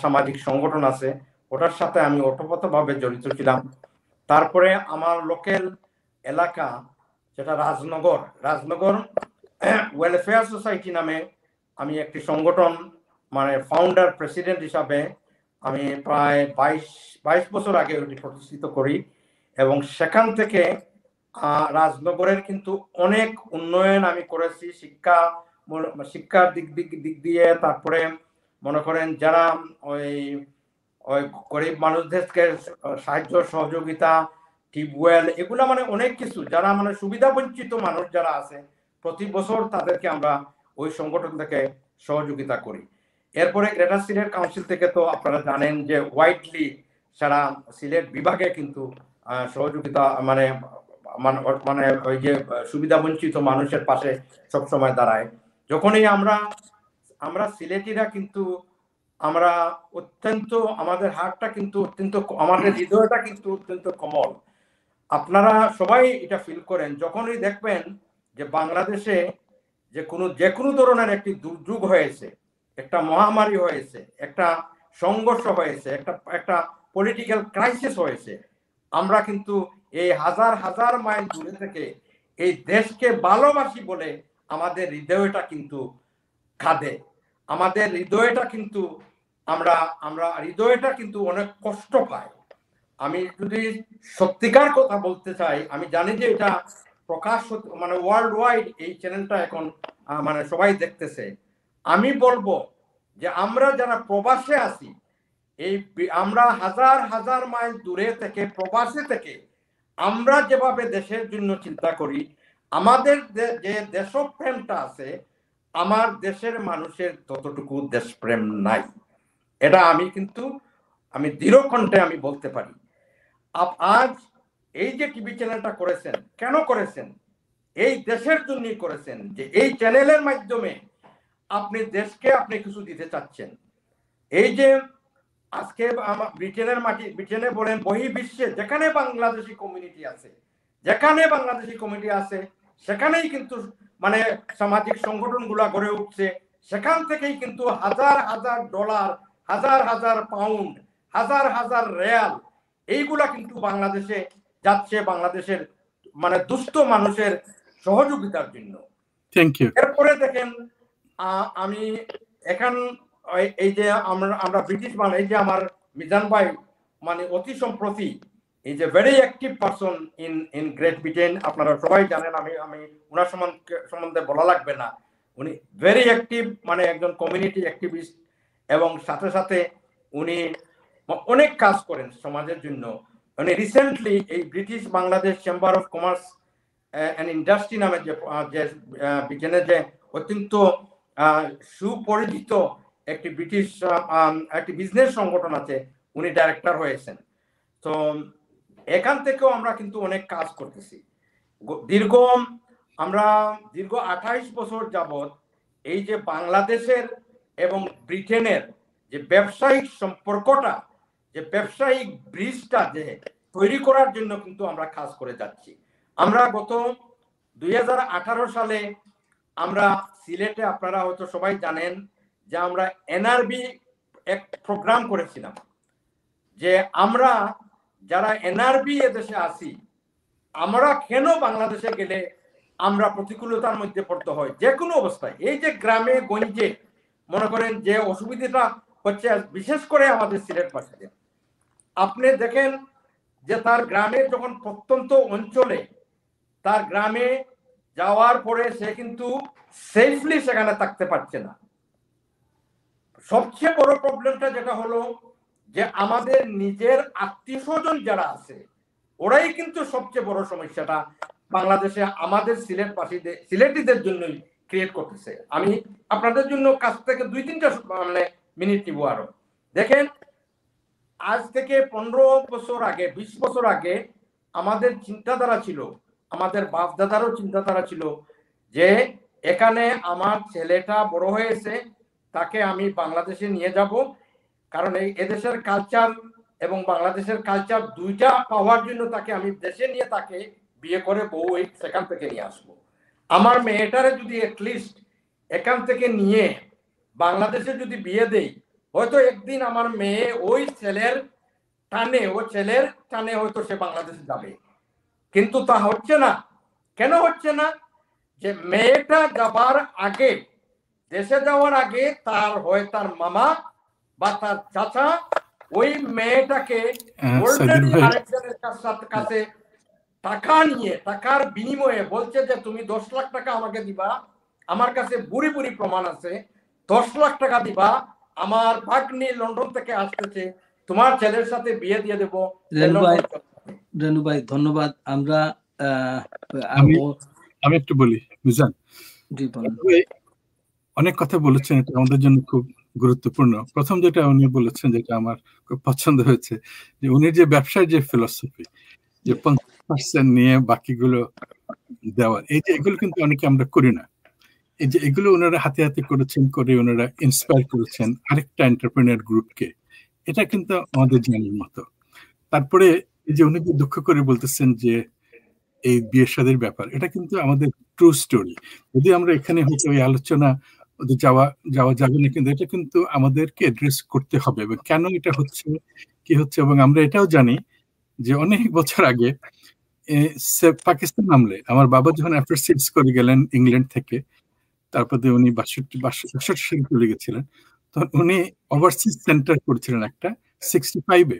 B: সামাজিক সংগঠন আছে, ওটার সাথে আমি ওতপ্রোতভাবে জড়িত ছিলাম। তারপরে আমার লোকাল এলাকা যেটা রাজনগর ওয়েলফেয়ার সোসাইটি নামে আমি একটি সংগঠন মানে ফাউন্ডার প্রেসিডেন্ট হিসাবে আমি প্রায় 22 বছর আগে ওটি প্রতিষ্ঠিত করি, এবং সেখান থেকে রাজনগরের কিন্তু অনেক উন্নয়ন আমি করেছি শিক্ষার দিক দিয়ে। তারপরে মনে করেন যারা ওই গরিব মানুষদেরকে সাহায্য সহযোগিতা, টিউবওয়েল, এগুলা মানে অনেক কিছু, যারা মানে সুবিধা বঞ্চিত মানুষ যারা আছে প্রতি বছর তাদেরকে আমরা ওই সংগঠন থেকে সহযোগিতা করি। এরপরে গ্রেটার সিলেট কাউন্সিল থেকে তো আপনারা জানেন যে ওয়াইডলি সারা সিলেট বিভাগে কিন্তু সহযোগিতা মানে মানে ওই যে সুবিধা বঞ্চিত মানুষের পাশে সবসময় দাঁড়ায়। যখনই আমরা সিলেটিরা কিন্তু আমরা অত্যন্ত, আমাদের হার্টটা কিন্তু অত্যন্ত, আমাদের হৃদয়টা কিন্তু অত্যন্ত কোমল। আপনারা সবাই এটা ফিল করেন যখনই দেখবেন যে বাংলাদেশে যে কোনো ধরনের একটি দুর্যোগ হয়েছে, একটা মহামারী হয়েছে, একটা সংঘর্ষ হয়েছে, একটা পলিটিক্যাল ক্রাইসিস হয়েছে, আমরা কিন্তু এই হাজার মাইল দূরে থেকে এই দেশকে ভালোবাসি বলে আমাদের হৃদয়টা কিন্তু কাঁদে, আমাদের হৃদয়টা কিন্তু আমরা হৃদয়টা কিন্তু অনেক কষ্ট পায়। আমি যদি সত্যিকার কথা বলতে চাই, আমি জানি যে এটা প্রকাশ মানে ওয়ার্ল্ড ওয়াইড এই চ্যানেলটা এখন মানে সবাই দেখতেছে, আমি বলবো যে আমরা যারা প্রবাসে আছি, এই আমরা হাজার মাইল দূরে থেকে প্রবাসে থেকে আমরা যেভাবে দেশের জন্য চিন্তা করি, আমাদের যে দেশপ্রেমটা আছে, আমার দেশের মানুষের ততটুকু দেশপ্রেম নাই। এটা আমি দৃঢ় কণ্ঠে আমি বলতে পারি। আজ এই যে টিভি চ্যানেলটা করেছেন, কেন করেছেন? এই দেশের জন্যই করেছেন, যে এই চ্যানেলের মাধ্যমে আপনি দেশকে আপনি কিছু দিতে চাচ্ছেন। এই যে আজকে ব্রিটেনে বলেন বহির্বিশ্বে যেখানে বাংলাদেশি কমিউনিটি আছে সেখানেই কিন্তু মানে সামাজিক সংগঠনগুলো গড়ে উঠছে, সেখান থেকেই কিন্তু হাজার ডলার, হাজার পাউন্ড, হাজার রিয়াল এইগুলা কিন্তু বাংলাদেশে যাচ্ছে, বাংলাদেশের মানে দুস্থ মানুষের সহযোগিতার জন্য।
A: Thank you.
B: এরপরে দেখেন আমি এখন এই যে আমরা ব্রিটিশ মানে এই যে আমার মিজান ভাই মানে অতি সম্প্রতি এই যে very active person in great Britain, আপনারা সবাই জানেন, আমি ওনার সম্বন্ধে বলা লাগবে না, উনি ভেরি অ্যাক্টিভ মানে একজন কমিউনিটি অ্যাক্টিভিস্ট, এবং সাথে উনি অনেক কাজ করেন সমাজের জন্য। মানে রিসেন্টলি এই British Bangladesh chamber of commerce and industry নামে যে ব্রিটেনের যে অত্যন্ত সুপরিচিত একটি ব্রিটিশ একটি বিজনেস সংগঠন আছে, উনি ডাইরেক্টর হয়েছেন। তো এখান থেকেও আমরা কিন্তু অনেক কাজ করতেছি। দীর্ঘ 28 বছর যাবৎ এই যে বাংলাদেশের এবং ব্রিটেনের যে ব্যবসায়িক সম্পর্কটা, যে ব্যবসায়িক ব্রিজটা যে তৈরি করার জন্য কিন্তু আমরা কাজ করে যাচ্ছি। আমরা গত 2018 সালে আমরা সিলেটে, আপনারা হয়তো সবাই জানেন যে আমরা এনআরবি এক প্রোগ্রাম করেছিলাম, যে আমরা যারা এনআরবি এদেশে আছি, আমরা কেন বাংলাদেশে গেলে আমরা প্রতিকূলতার মধ্যে পড়তে হয় যে কোনো অবস্থায়। এই যে গ্রামে গঞ্জে মনে করেন যে অসুবিধাটা হচ্ছে, বিশেষ করে আমাদের সিলেটবাসীদের, আপনি দেখেন যে তার গ্রামের যখন প্রত্যন্ত অঞ্চলে তার গ্রামে যাওয়ার পরে সে কিন্তু সেফলি সেখানে থাকতে পারছে না। সবচেয়ে বড় প্রবলেমটা যেটা হলো যে আমাদের নিজের আত্মীয় স্বজন যারা আছে, ওরাই কিন্তু সবচেয়ে বড় সমস্যাটা বাংলাদেশে আমাদের সিলেটিদের জন্যই ক্রিয়েট করতেছে। আমি আপনাদের জন্য কাছ থেকে 2-3টা মানে মিনিট নিব আরো। দেখেন, আজ থেকে 15 বছর আগে, 20 বছর আগে আমাদের চিন্তাধারা ছিল, আমাদের বাপ দাদারও চিন্তাধারা ছিল যে এখানে আমার ছেলেটা বড় হয়েছে, তাকে আমি বাংলাদেশে নিয়ে যাব, কারণ এই এদেশের কালচার এবং বাংলাদেশের কালচার দুইটা পাওয়ার জন্য তাকে আমি দেশে নিয়ে তাকে বিয়ে করে বউ সেখান থেকে নিয়ে আসবো। আমার মেয়েটারে যদি অ্যাটলিস্ট এখান থেকে নিয়ে বাংলাদেশে যদি বিয়ে দেই, হয়তো একদিন আমার মেয়ে ওই ছেলের টানে হয়তো সে বাংলাদেশে যাবে। কিন্তু তা হচ্ছে না। কেন হচ্ছে না? যে মেয়েটা যাবার আগে, দেশে যাওয়ার আগে তার মামা বা তার চাচা ওই মেয়েটাকে আরেকজনের কাছে টাকার বিনিময়ে বলছে যে তুমি 10 লাখ টাকা আমাকে দিবা, আমার কাছে বুড়ি বুড়ি প্রমাণ আছে, 10 লাখ টাকা দিবা, আমার ভাগ্নি লন্ডন থেকে আসতেছে, তোমার ছেলের সাথে বিয়ে দিয়ে দেবো।
C: রেনু ভাই ধন্যবাদ।
A: আমি একটু বলি মিজান, অনেক কথা বলেছেন, এটা আমাদের জন্য খুব গুরুত্বপূর্ণ। প্রথম যেটা উনি বলেছেন, যেটা আমার খুব পছন্দ হয়েছে, যে উনি যে ব্যবসার যে ফিলসফি, যে 50% নিয়ে বাকিগুলো দেওয়ার, এই যে এগুলো কিন্তু অনেকে আমরা করি না। এই যে এগুলো ওনারা হাতে হাতে করেছেন, করে ওনারা ইন্সপায়ার করেছেন আরেকটা এন্টারপ্রেনার গ্রুপকে, এটা কিন্তু আমাদের জানার মতো। তারপরে এই যে উনি দুঃখ করে বলতেছেন যে এই বিয়ে শাদীর ব্যাপার, এটা কিন্তু আমাদের ট্রু স্টোরি। যদি আমরা এখানে হয়তো ওই আলোচনা যাওয়া যাবে না, কিন্তু এটা কিন্তু আমাদেরকে অ্যাড্রেস করতে হবে, এবং কেন এটা হচ্ছে, কি হচ্ছে। এবং আমরা এটাও জানি যে অনেক বছর আগে পাকিস্তান আমলে আমার বাবা যখন অ্যাফেয়ার্স করে গেলেন ইংল্যান্ড থেকে, তারপরে উনি 62 সালে চলে গেছিলেন, তখন উনি ওভারসিজ সেন্টার করেছিলেন একটা 65-এ।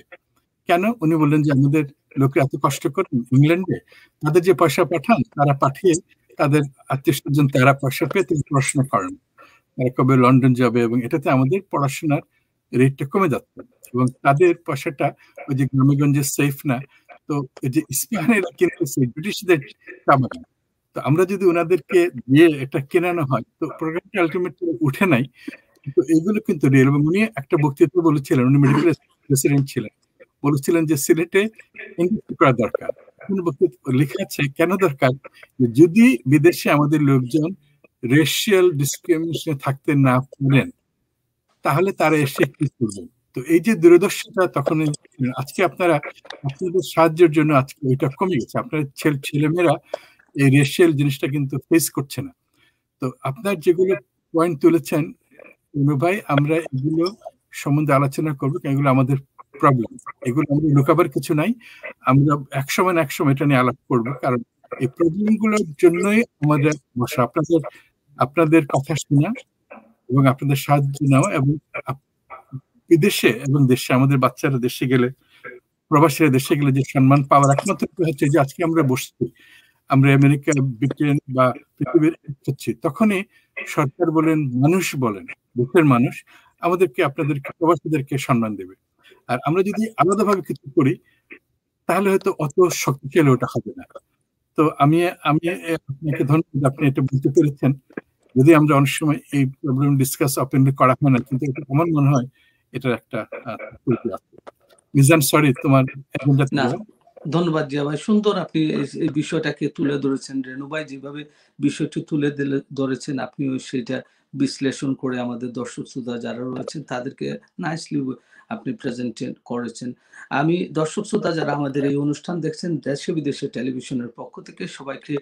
A: কেন? উনি বললেন যে আমাদের লোকে এত কষ্ট করেন ইংল্যান্ডে, তাদের যে পয়সা পাঠান, তারা পাঠিয়ে তাদের আত্মীয় স্বজন তারা পয়সা পেয়ে তিনি পড়াশোনা করেন, তারা কবে লন্ডন যাবে, এবং এটাতে আমাদের পড়াশোনার রেটটা কমে যাচ্ছে, এবং তাদের পয়সাটা ওই যে গ্রামেগঞ্জে সেফ না। তো এই যে ইস্পাহানেরা কিনতেছে ব্রিটিশদের চা বাগান, তো আমরা যদি ওনাদেরকে দিয়ে এটা কেনানো হয়, তো প্রোগ্রামটা আলটিমেটলি উঠে নাই। তো এইগুলো কিন্তু রিয়েল। এবং উনি একটা বক্তৃতা বলেছিলেন, উনি মেডিকেল প্রেসিডেন্ট ছিলেন, বলেছিলেন যে সিলেটে ইন্ডাস্ট্রি করা দরকার। লেখা আছে কেন দরকার, যদি বিদেশে আমাদের লোকজন রেশিয়াল ডিসক্রিমিনেশনে থাকতে না পারেন, তাহলে তারা এসে কি করবেন। তো এই যে দূরদর্শিতা তখন, আজকে আপনাদের সাহায্যের জন্য আজকে ওইটা কমে গেছে। আপনার ছেলেমেয়েরা এই রেশিয়াল জিনিসটা কিন্তু ফেস করছে না। তো আপনার যেগুলো পয়েন্ট তুলেছেন ভাই, আমরা এগুলো সম্বন্ধে আলোচনা করবো, এগুলো আমাদের প্রবলেম, এগুলো আমাদের লুকাবার কিছু নাই। আমরা একসময় এটা নিয়ে আলাপ করবো, কারণ এই প্রবলেমগুলোর জন্যই আমাদের বসা, আপনাদের কথা শোনা এবং আপনাদের সাহায্য নেওয়া, এবং বিদেশে এবং দেশে আমাদের বাচ্চারা দেশে গেলে, প্রবাসীরা দেশে গেলে যে সম্মান পাওয়ার একমাত্র হচ্ছে যে আজকে আমরা বসছি, আমরা আমেরিকা, ব্রিটেন বা পৃথিবীর হচ্ছি, তখনই সরকার বলেন, মানুষ বলেন, দেশের মানুষ আমাদেরকে, আপনাদেরকে, প্রবাসীদেরকে সম্মান দেবে। আর আমরা যদি আলাদাভাবে কিছু করি, তাহলে হয়তো অত শক্তিশালী ওটা হবে না। তো আমি আপনাকে ধন্যবাদ, আপনি এটা বুঝতে পেরেছেন। যদি আমরা অনেক সময় এই প্রবলেম ডিসকাস ওপেনলি করা হয় না, কিন্তু এটা আমার মনে হয় এটার একটা মিজান, সরি তোমার
C: ধন্যবাদ জিয়া ভাই, সুন্দর আপনি এই বিষয়টাকে তুলে ধরেছেন। রেনু ভাই যেভাবে বিষয়টি তুলে ধরেছেন, আপনিও সেটা বিশ্লেষণ করে আমাদের দর্শক শ্রোতা যারা রয়েছেন তাদেরকে নাইসলি আপনি প্রেজেন্ট করেছেন। আমি দর্শক শ্রোতা যারা আমাদের এই অনুষ্ঠান দেখছেন দেশে বিদেশে টেলিভিশনের পক্ষ থেকে সবাইকে,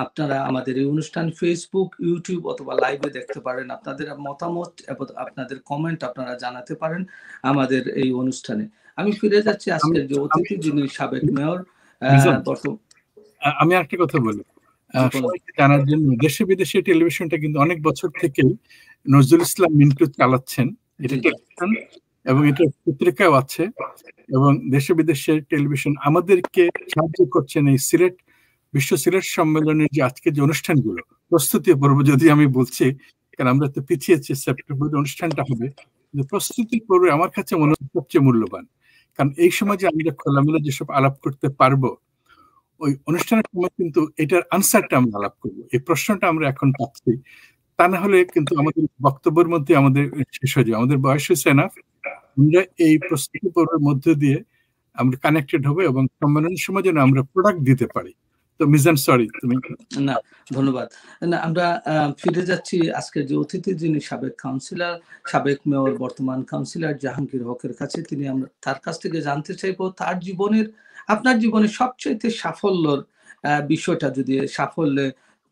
C: আপনারা আমাদের এই অনুষ্ঠান ফেসবুক, ইউটিউব অথবা লাইভে দেখতে পারেন। আপনাদের মতামত এবং আপনাদের কমেন্ট আপনারা জানাতে পারেন আমাদের এই অনুষ্ঠানে। আমি ফিরে যাচ্ছি আজকের যে অতিথি, যিনি সাবেক মেয়র।
A: আমি একটা কথা বলি জানার জন্য, দেশে বিদেশে টেলিভিশনটা কিন্তু অনেক বছর থেকে নজরুল ইসলাম মিন্টু চালাচ্ছেন, এটা টেলিভিশন এবং এটা পত্রিকাও আছে, এবং দেশে বিদেশে টেলিভিশন আমাদেরকে সাহায্য করছেন এই বিশ্ব সিলেট সম্মেলনের যে আজকে যে অনুষ্ঠানগুলো প্রস্তুতি পর্ব, যদি আমি বলছি, কারণ আমরা তো পিছিয়েছি, সেপ্টেম্বরের অনুষ্ঠানটা হবে, প্রস্তুতি পর্বে আমার কাছে মনে হয় সবচেয়ে মূল্যবান। কারণ এই সময় যে আমরা খোলামেলা যেসব আলাপ করতে পারবো, ওই অনুষ্ঠানের সময় কিন্তু এটার আনসারটা আমরা আলাপ করবো, এই প্রশ্নটা আমরা এখন পাচ্ছি। তা না হলে কিন্তু আমাদের বক্তব্যের মধ্যে আমাদের শেষ হয়ে যাবে, আমাদের বয়স হয়েছে না, আমরা এই প্রস্তুতি পর্বের মধ্যে দিয়ে আমরা কানেক্টেড হব এবং সম্মেলনের সময় যেন আমরা প্রোডাক্ট দিতে পারি। তো মিজান, সরি তুমি।
C: না, ধন্যবাদ। না, আমরা ফিরে যাচ্ছি আজকের যে অতিথি, যিনি সাবেক কাউন্সিলর, সাবেক মেয়র, বর্তমান কাউন্সিলর জাহাঙ্গীর হকের কাছে। তার কাছ থেকে জানতে চাইবো তার জীবনের, আপনার জীবনের সবচেয়ে সাফল্যর বিষয়টা, যদি সাফল্যে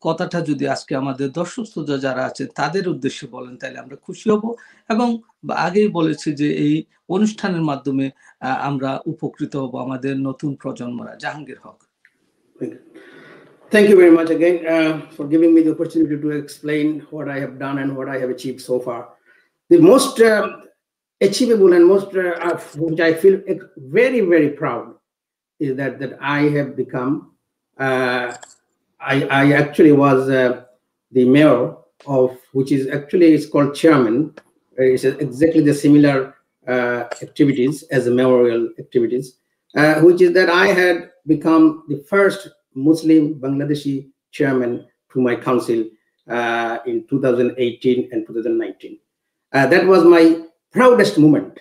C: কথাটা যদি আজকে আমাদের দর্শক শ্রোতা যারা আছে তাদের উদ্দেশ্যে বলেন, তাহলে আমরা খুশি হব। এবং আগেই বলেছি যে এই অনুষ্ঠানের মাধ্যমে আমরা উপকৃত হব, আমাদের নতুন প্রজন্মরা। জাহাঙ্গীর হক।
D: Thank you very much again for giving me the opportunity to explain what I have done and what I have achieved so far. The most achievable and most which I feel very, very proud is that I have become, I actually was the mayor of, which is actually it's called chairman. It's exactly the similar activities as the mayoral activities, which is that I had become the first Muslim Bangladeshi chairman to my council in 2018 and 2019. That was my proudest moment,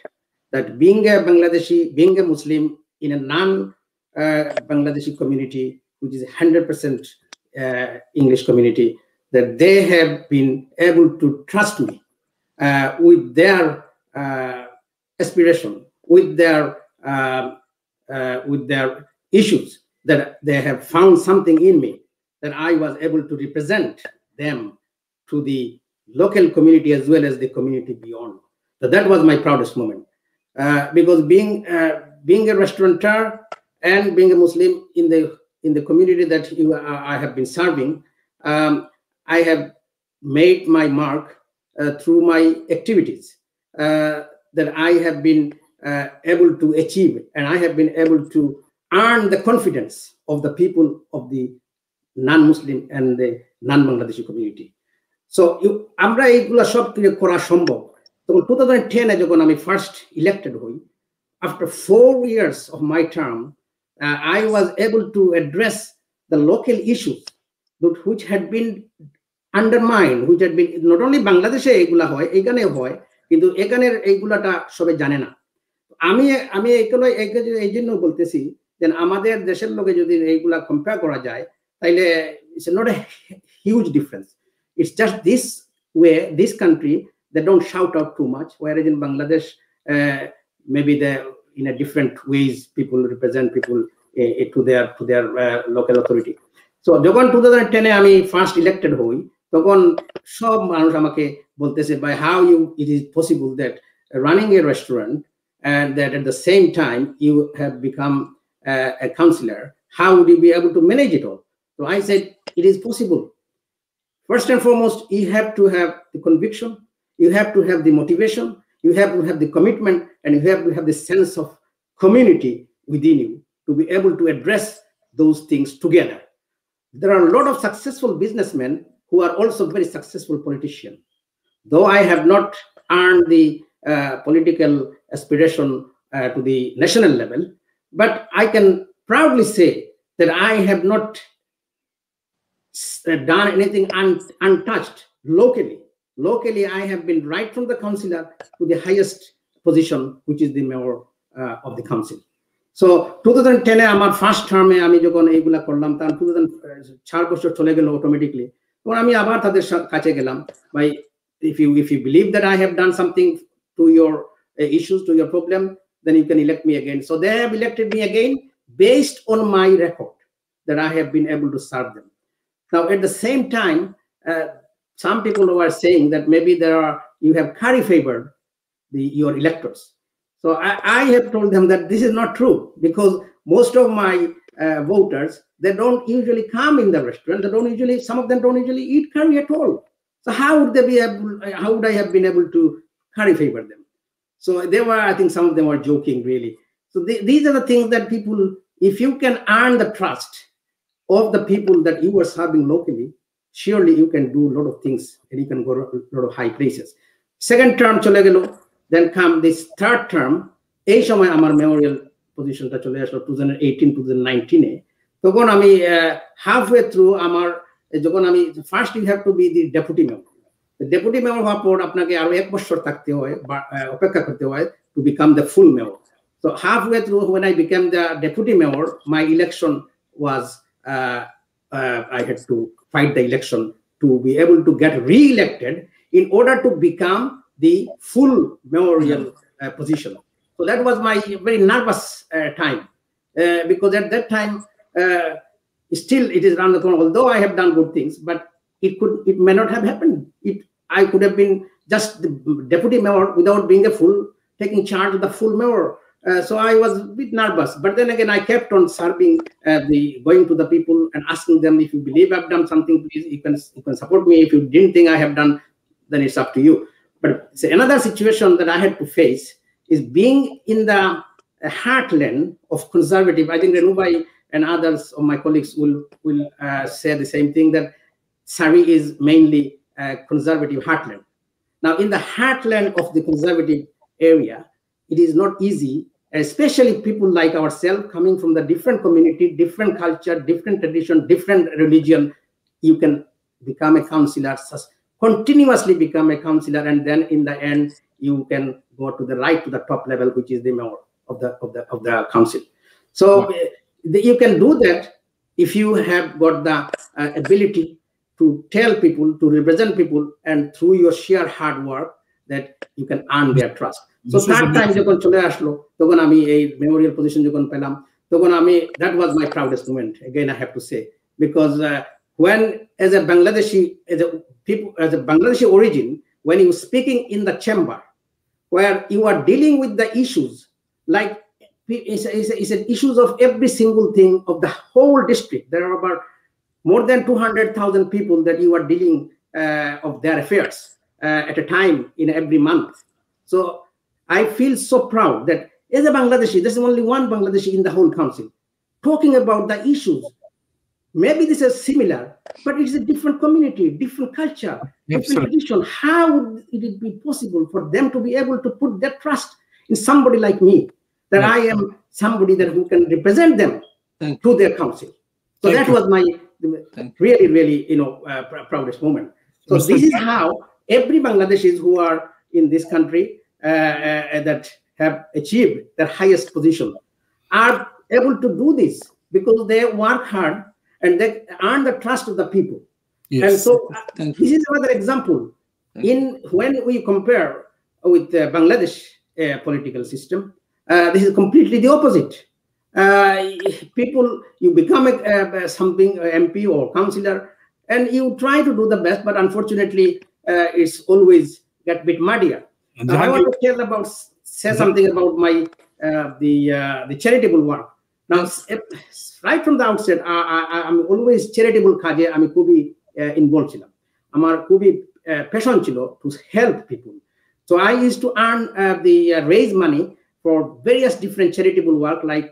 D: that being a Bangladeshi, being a Muslim in a non-Bangladeshi community, which is 100% English community, that they have been able to trust me with their aspiration, with their issues, that they have found something in me, that I was able to represent them to the local community as well as the community beyond. So that was my proudest moment, because being a restaurateur and being a Muslim in the community that I have been serving, I have made my mark through my activities that I have been able to achieve, and I have been able to earn the confidence of the people of the non-Muslim and the non-Bangladeshi community. So আমরা এইগুলা সব করা সম্ভব। তখন 2010 যখন আমি first elected হই, after 4 years of my term, I was able to address the local issues which had been undermined, which had been not only বাংলাদেশে এইগুলা হয়, এখানে হয়, কিন্তু এখানের এইগুলাটা সবাই জানে না। আমি এই জন্য বলতেছি যে আমাদের দেশের লোকে যদি এইগুলা কম্পেয়ার করা যায়, তাইলে it's not a huge difference. It's just this way, this country, they don't shout out too much, whereas in Bangladesh, maybe in a different ways people represent people to their local authority. So যখন 2010 আমি first elected হই, তখন সব মানুষ আমাকে বলতেছে, by how it is possible that running a restaurant and that at the same time you have become a councillor, how would you be able to manage it all? So I said, it is possible. First and foremost, you have to have the conviction, you have to have the motivation, you have to have the commitment, and you have to have the sense of community within you to be able to address those things together. There are a lot of successful businessmen who are also very successful politicians. Though I have not earned the political aspiration to the national level, but I can proudly say that I have not done anything untouched locally. Locally, I have been right from the councillor to the highest position, which is the mayor of the council. So 2010 আমার first টার্মে আমি যখন এইগুলা করলাম, তখন 2004 বছর চলে গেল অটোমেটিকলি। তখন আমি আবার তাদের কাছে গেলাম, ভাই, if you believe that I have done something to your issues, to your problem, then you can elect me again. So they have elected me again based on my record that I have been able to serve them. Now, at the same time, some people were saying that maybe you have curry favored your electors. So I have told them that this is not true, because most of my voters, they don't usually come in the restaurant. Some of them don't usually eat curry at all. So how would I have been able to curry favor them? So I think some of them were joking, really. So these are the things that people, if you can earn the trust of the people that you are serving locally, surely you can do a lot of things and you can go a lot of high places. Second term chole gelo, then come this third term, এই সময় আমার Memorial পজিশনটা চলে আসলো 2018-2019 এ। তখন আমি halfway through যখন আমি first you have to be the deputy mayor. Deputy mayor হওয়ার পর আপনাকে আরো 1 বছর থাকতে হয় বা অপেক্ষা করতে হয় to become the full mayor. So halfway through, when I became the deputy mayor, my election was, I had to fight the election to be able to get re-elected in order to become the full mayoral position. So that was my very nervous time, because at that time, still it is around the corner. Although I have done good things, but it may not have happened. I could have been just the deputy mayor without being taking charge of the full mayor. So I was a bit nervous, but then again, I kept on serving, going to the people and asking them, if you believe I've done something, please, you can support me. If you didn't think I have done, then it's up to you. But another situation that I had to face is being in the heartland of conservative. I think Renubai and others of my colleagues will say the same thing, that Surrey is mainly a conservative heartland. Now, in the heartland of the conservative area, it is not easy, especially people like ourselves coming from the different community, different culture, different tradition, different religion. You can become a councillor, continuously become a councillor, and then in the end, you can go to the top level, which is the mayor of the council. So you can do that if you have got the ability to tell people, to represent people, and through your sheer hard work, that you can earn their trust. So third time যখন চলে আসলো, তখন আমি এই Memorial position যখন পেলাম, তখন আমি, that was my proudest moment. Again, I have to say, because when as a Bangladeshi origin, when you speaking in the chamber, where you are dealing with the issues, like it's issues of every single thing of the whole district. There are about more than 200,000 people that you are dealing of their affairs at a time in every month. So I feel so proud that as a Bangladeshi, there's only one Bangladeshi in the whole council talking about the issues. Maybe this is similar, but it's a different community, different culture, different tradition. How would it be possible for them to be able to put their trust in somebody like me, that I am somebody that who can represent them to their council? So that was my really, really, proudest moment. So this is how every Bangladeshis who are in this country that have achieved their highest position are able to do this, because they work hard and they earn the trust of the people. Yes. And so this is another example. When we compare with the Bangladesh political system, this is completely the opposite. People, you become something MP or councillor, and you try to do the best, but unfortunately, it's always get a bit muddier. I want to say something about my the charitable work. Now, right from the outset, I'm always charitable kaje ami kubi involved chilam. Amar kubi passion chilo to help people. So I used to earn raise money for various different charitable work, like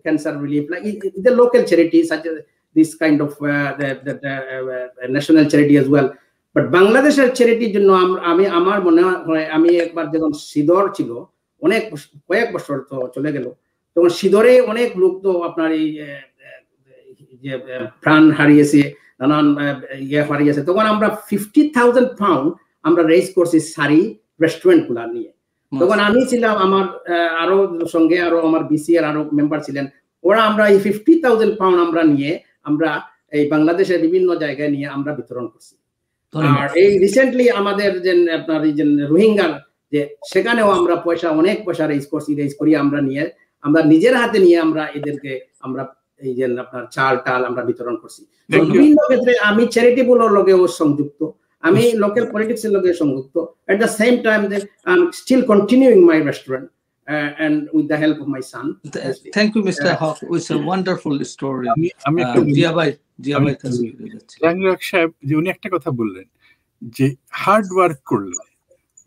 D: cancer relief, like the local charities, such as this kind of the national charity as well. But Bangladesh's charity জন্য আমার মনে হয়, আমি একবার যখন সিদর ছিল, অনেক কয়েক বছর তো চলে গেল, তখন সিদরে অনেক লোক তো আপনার এই যে প্রাণ হারিয়েছে, নানান হারিয়েছে, তখন আমরা 50,000 পাউন্ড আমরা রেজ করছি সারি রেস্টুরেন্ট গুলা নিয়ে। তখন আমি ছিলাম, আমার আরো সঙ্গে আরো আমার বিসিআর আরো মেম্বার ছিলেন, ওরা আমরা এই 50,000 পাউন্ড আমরা নিয়ে আমরা এই বাংলাদেশের বিভিন্ন জায়গায় নিয়ে আমরা বিতরণ করছি। আর এই রিসেন্টলি আমাদের যে আপনার এই যে রোহিঙ্গার যে সেখানেও আমরা অনেক পয়সা রেজ করি আমরা নিয়ে, আমরা নিজের হাতে নিয়ে আমরা এদেরকে আমরা এই যে আপনার চাল টাল আমরা বিতরণ করছি। বিভিন্ন ক্ষেত্রে আমি চ্যারিটেবল এর লগেও সংযুক্ত, আমি লোকাল পলিটিক্স এর লগে সংযুক্ত। At the same time, I'm still continuing my restaurant and with the help of my son.
C: Thank you, Mr. Haq. It's a wonderful story. Zia ভাই
A: জাহাঙ্গীর সাহেব যে উনি একটা কথা বললেন যে হার্ড ওয়ার্ক করলে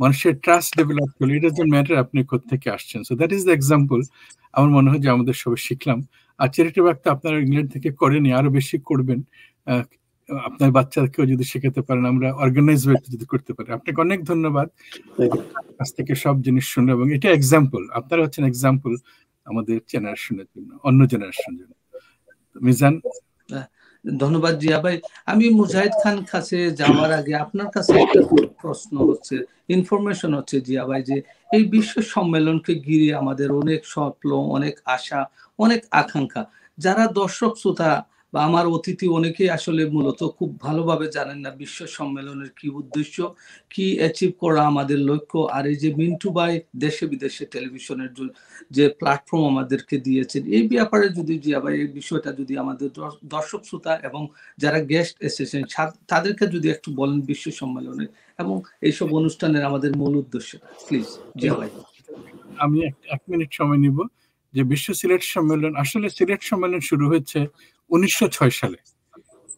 A: মানুষের ট্রাস্ট ডেভেলপ করলে, ইট ডাজন্ট ম্যাটার আপনি কোথা থেকে আসছেন। So that is the example আমার মনে হয় যে আমাদের সবাই শিখলাম। আর চ্যারিটি ওয়ার্ক তো আপনারা ইংল্যান্ড থেকে করেনি, আরো বেশি করবেন। আপনার বাচ্চাকেও যদি শেখাতে পারেন, আমরা অর্গানাইজ ওয়েতে যদি করতে পারি। আপনাকে অনেক ধন্যবাদ কাছ থেকে সব জিনিস শুনে, এবং এটা এক্সাম্পল, আপনারা হচ্ছেন এক্সাম্পল আমাদের জেনারেশনের জন্য, অন্য জেনারেশনের জন্য। মিজান।
C: ধন্যবাদ জিয়া ভাই। আমি মুজাহিদ খান কাছে যাওয়ার আগে আপনার কাছে একটা প্রশ্ন হচ্ছে, ইনফরমেশন হচ্ছে জিয়া ভাই, যে এই বিশ্ব সম্মেলনকে ঘিরে আমাদের অনেক স্বপ্ন, অনেক আশা, অনেক আকাঙ্ক্ষা। যারা দর্শক শ্রোতা বা আমার অতিথি অনেকেই আসলে মূলত খুব ভালোভাবে জানেন না বিশ্ব সম্মেলনের কি উদ্দেশ্য, কি অ্যাচিভ করা আমাদের লক্ষ্য। আর এই যে মিন্টু ভাই দেশে বিদেশে টেলিভিশনের যে প্ল্যাটফর্ম আমাদেরকে দিয়েছেন, এই ব্যাপারে যদি জিয়া ভাই এই বিষয়টা যদি আমাদের দর্শক শ্রোতা এবং যারা গেস্ট এসেছেন তাদেরকে যদি একটু বলেন বিশ্ব সম্মেলনে এবং এইসব অনুষ্ঠানের আমাদের মূল উদ্দেশ্য, প্লিজ জিয়া ভাই।
A: আমি এক মিনিট সময় নিব। যে বিশ্ব সিলেট সম্মেলন, আসলে সিলেট সম্মেলন শুরু হয়েছে 1906 সালে,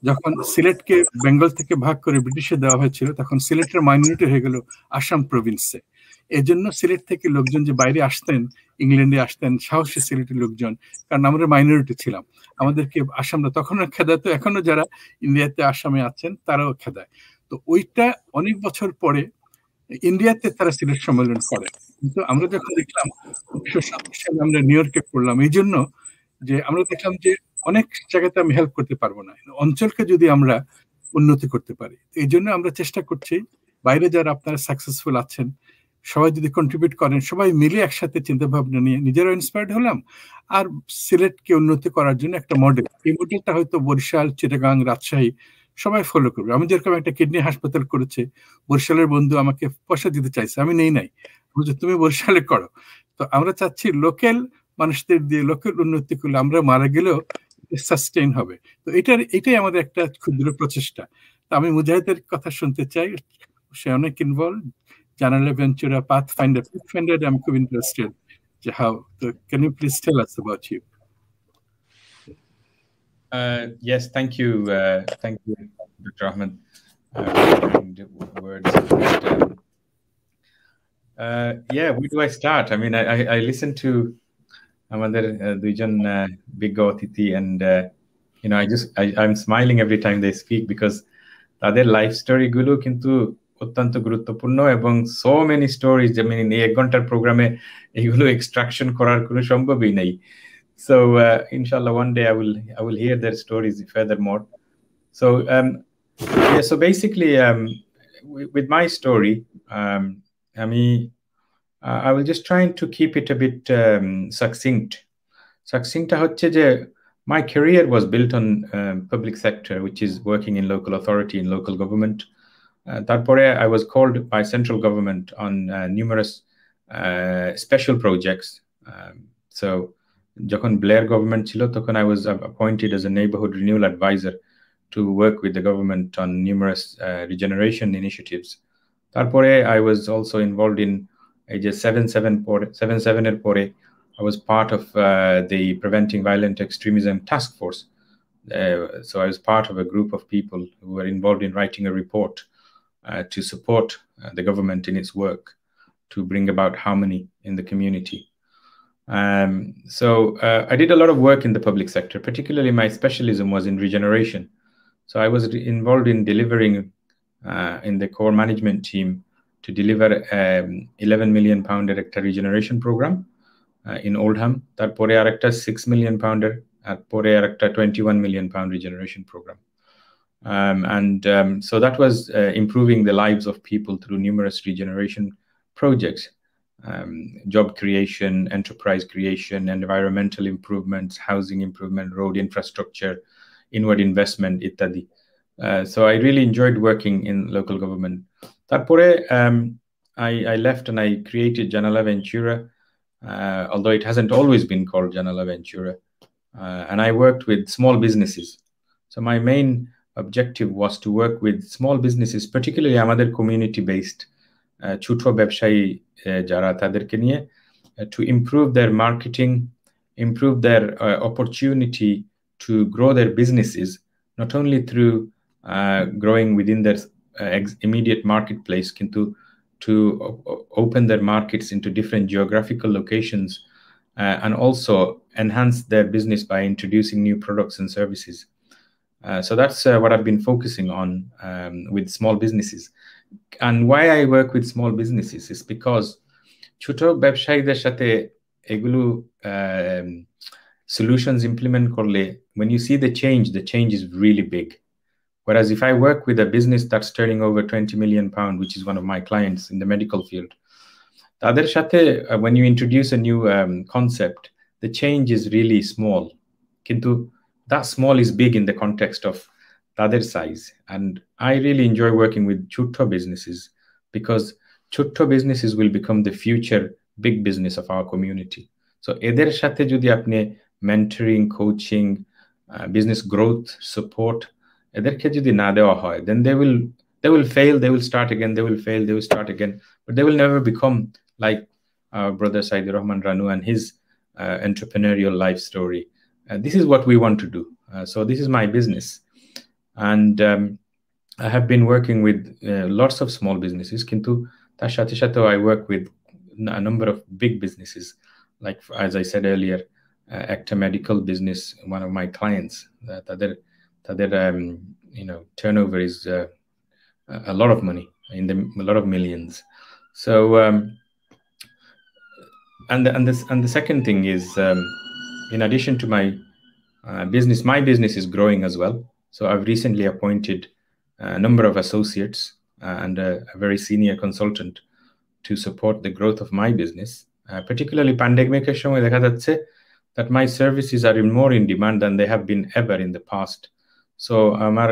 A: যখন সিলেটকে বেঙ্গল থেকে ভাগ করে ব্রিটিশে দেওয়া হয়েছিল, তখন সিলেটের মাইনরিটি হয়ে গেল আসাম প্রভিন্সে। এজন্য সিলেট থেকে লোকজন যে বাইরে আসতেন, ইংল্যান্ডে আসতেন সাহসী সিলেটের লোকজন, কারণ আমরা মাইনরিটি ছিলাম, আমাদেরকে আসামরা তখনও খেদাতো, এখনো যারা ইন্ডিয়াতে আসামে আছেন তারাও খেদায়। তো ওইটা অনেক বছর পরে ইন্ডিয়াতে তারা সিলেট সম্মেলন করে। কিন্তু আমরা যখন দেখলাম 1970 সালে আমরা নিউ ইয়র্কে করলাম, এই জন্য যে আমরা দেখলাম যে অনেক জায়গাতে আমি হেল্প করতে পারবো না, অঞ্চলকে যদি আমরা উন্নতি করতে পারি, এই জন্য আমরা চেষ্টা করছি বাইরে যারা আপনারা সাকসেসফুল আছেন সবাই যদি কন্ট্রিবিউট করেন, সবাই মিলে একসাথে চিন্তা ভাবনা নিয়ে নিজেরাও ইন্সপায়ার্ড হলাম, আর সিলেটকে উন্নতি করার জন্য একটা মডেল, এই মডেলটা হয়তো বরিশাল, চিটাগাং, রাজশাহী সবাই ফলো করবে। আমি যেরকম একটা কিডনি হাসপাতাল করেছে, বরিশালের বন্ধু আমাকে পয়সা দিতে চাইছে, আমি নেই নাই, বুঝছো তুমি বরিশালে করো। তো আমরা চাচ্ছি লোকাল মানুষদের দিয়ে লোকাল উন্নতি করলে আমরা মারা গেলেও সাস্টেইন হবে। তো এটাই আমাদের একটা ক্ষুদ্র প্রচেষ্টা। তো আমি মুজাহিদের কথা শুনতে চাই, সে অনেক ইনভলভ, জানালে ভেঞ্চুরা, পাথফাইন্ডার I'm খুব ইন্টারেস্টেড যে how, so can you please tell us about you?
E: Yes, thank you, Dr. Ahmed, words. Yeah, where do I start? I mean, I listen to আমাদের দুইজন বিজ্ঞ অতিথি, and I'm smiling every time they speak because তাদের life story গুলো কিন্তু অত্যন্ত গুরুত্বপূর্ণ, এবং so many stories, I mean এই 1 ঘন্টার প্রোগ্রামে এগুলো এক্সট্রাকশন করার কোনো সম্ভবই নেই। So inshallah one day I will hear their stories furthermore. So yeah, so basically with my story, I will just try to keep it a bit succinct. হচ্ছে যে my career was built on public sector, which is working in local authority and local government. তারপরে I was called by central government on numerous special projects. So যখন Blair government ছিল তখন I was appointed as a neighborhood renewal advisor to work with the government on numerous regeneration initiatives. তারপরে I was also involved in যে 7/7 এর পরে I was part of the Preventing Violent Extremism Task Force. So I was part of a group of people who were involved in writing a report to support the government in its work to bring about harmony in the community. So I did a lot of work in the public sector, particularly my specialism was in regeneration. So I was involved in delivering in the core management team to deliver 11 million pounder একটা regeneration program in Oldham. তারপরে আরেকটা 6 million pounder, তারপরে আরেকটা 21 million pound regeneration program. So that was improving the lives of people through numerous regeneration projects, job creation, enterprise creation, environmental improvements, housing improvement, road infrastructure, inward investment, ittadi. So I really enjoyed working in local government. Tarpore I left and I created Janala Ventura, although it hasn't always been called Janala Ventura, and I worked with small businesses. So my main objective was to work with small businesses, particularly amader community based ছোট ব্যবসায়ী যারা তাদেরকে নিয়ে to improve their marketing, improve their opportunity to grow their businesses, not only through growing within their immediate marketplace, কিন্তু to open their markets into different geographical locations and also enhance their business by introducing new products and services. So that's what I've been focusing on with small businesses. And why I work with small businesses is because ছোট ব্যবসায়ীদের সাথে এগুলো solutions implement করলে, when you see the change is really big. Whereas if I work with a business that's turning over 20 million pounds, which is one of my clients in the medical field, তাদের সাথে when you introduce a new concept, the change is really small. Kintu that small is big in the context of তাদের size. And I really enjoy working with chutto businesses because chutto businesses will become the future big business of our community. So এদের সাথে যদি আপনি mentoring, coaching, business growth, support, এদেরকে যদি না দেওয়া হয়, then they will fail, they will start again, they will fail, they will start again, but they will never become like our brother Saidur Rahman Ranu and his entrepreneurial life story. This is what we want to do. So this is my business. And I have been working with lots of small businesses. Kintu tar sathe sathe I work with a number of big businesses. Like, as I said earlier, Acta Medical business, one of my clients, tader turnover is a lot of money, a lot of millions. So and the second thing is, in addition to my business is growing as well. So I've recently appointed a number of associates and a very senior consultant to support the growth of my business. Particularly pandemic-এর সময় দেখা যাচ্ছে that my services are more in demand than they have been ever in the past. So আমার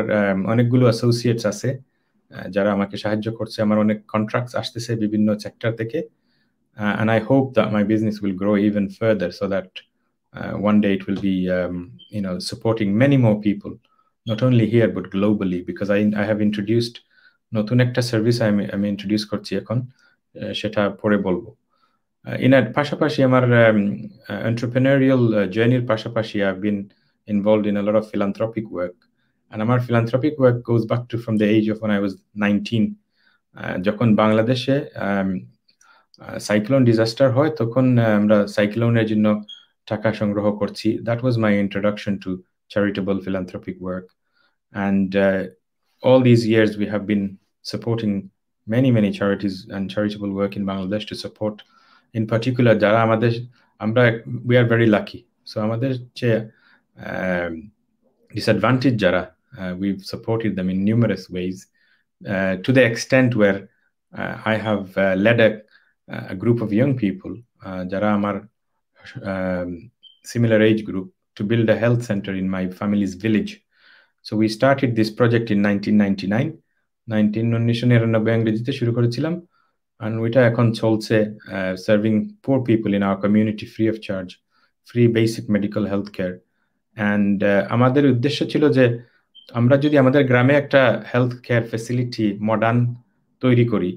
E: অনেকগুলো associates আছে যারা আমাকে সাহায্য করছে, আমার অনেক contracts আসতেছে বিভিন্ন সেক্টর থেকে, and I hope that my business will grow even further so that one day it will be supporting many more people, not only here but globally, because I have introduced নতুন একটা service আমি introduce করছি এখন, সেটা পরে বলবো। এর পাশাপাশি আমার entrepreneurial journey পাশাপাশি I've been involved in a lot of philanthropic work, and আমার philanthropic work goes back to from the age of when I was 19. যখন বাংলাদেশে সাইক্লোন ডিজাস্টার হয় তখন আমরা সাইক্লোনের জন্য টাকা সংগ্রহ করছি. That was my introduction to charitable philanthropic work, and all these years we have been supporting many charities and charitable work in Bangladesh to support, in particular jara amader we are very lucky, so amader che disadvantaged jara, we've supported them in numerous ways, to the extent where I have led a group of young people jara amar similar age group to build a health center in my family's village. So we started this project in 1999 ইংরেজিতে শুরু করেছিলাম, and ওইটা এখন চলছে, serving poor people in our community free of charge, free basic medical health care. And আমাদের উদ্দেশ্য ছিল যে আমরা যদি আমাদের গ্রামে একটা হেলথ কেয়ার ফ্যাসিলিটি মডার্ন তৈরি করি,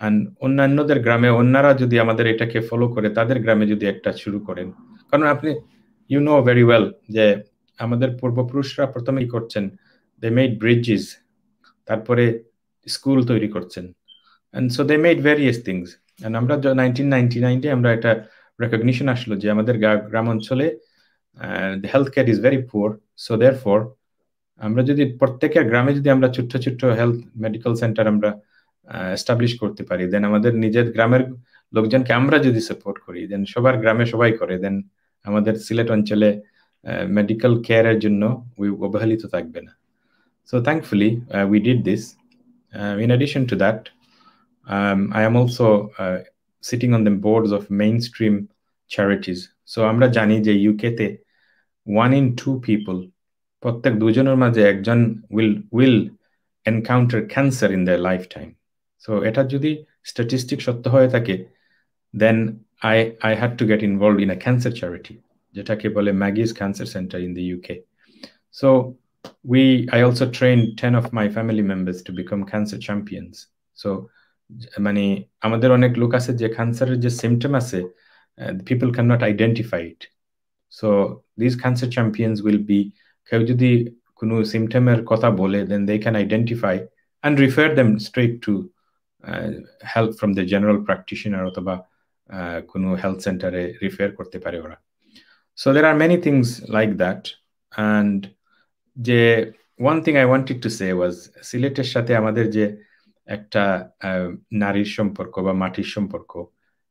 E: and অন্যান্যদের গ্রামে অন্যরা যদি আমাদের এটাকে ফলো করে তাদের গ্রামে যদি একটা শুরু করেন, কারণ আপনি you know very well যে আমাদের পূর্বপুরুষরা প্রথমেই করছেন, they made bridges, তারপরে স্কুল তৈরি করছেন, and so they made various things. And আমরা 1999 এ আমরা একটা recognition আসলো যে আমাদের গ্রাম অঞ্চলে the healthcare is very poor, so therefore আমরা যদি প্রত্যেকের গ্রামে যদি আমরা ছোট ছোট হেলথ মেডিকেল সেন্টার আমরা এস্টাবলিশ করতে পারি, দেন আমাদের নিজের গ্রামের লোকজনকে আমরা যদি সাপোর্ট করি, দেন সবার গ্রামে সবাই করে, দেন আমাদের সিলেট অঞ্চলে মেডিকেল কেয়ারের জন্য অবহেলিত থাকবে না। So thankfully we did this. In addition to that, I am also sitting on the boards of mainstream charities. So আমরা জানি যে ইউকে তে 1 in 2 people, প্রত্যেক দুজনের মাঝে একজন will encounter cancer in their lifetime. So এটা যদি স্ট্যাটিস্টিক সত্য হয়ে থাকে, then I had to get involved in a cancer charity, যেটাকে বলে Maggie's Cancer Center in the UK. So I also trained 10 of my family members to become cancer champions. So মানে আমাদের অনেক লোক আছে যে ক্যান্সারের যে সিম্পটম আছে, people cannot identify it. So these cancer champions will be, কেউ যদি কোনো সিম্পটমের কথা বলে, then they can identify and refer them straight to help from the general practitioner অথবা কোনো হেলথ সেন্টারে রিফার করতে পারে ওরা। So there are many things like that. And যে one thing I wanted to say was, সিলেটের সাথে আমাদের যে একটা নারীর সম্পর্ক বা মাটির সম্পর্ক,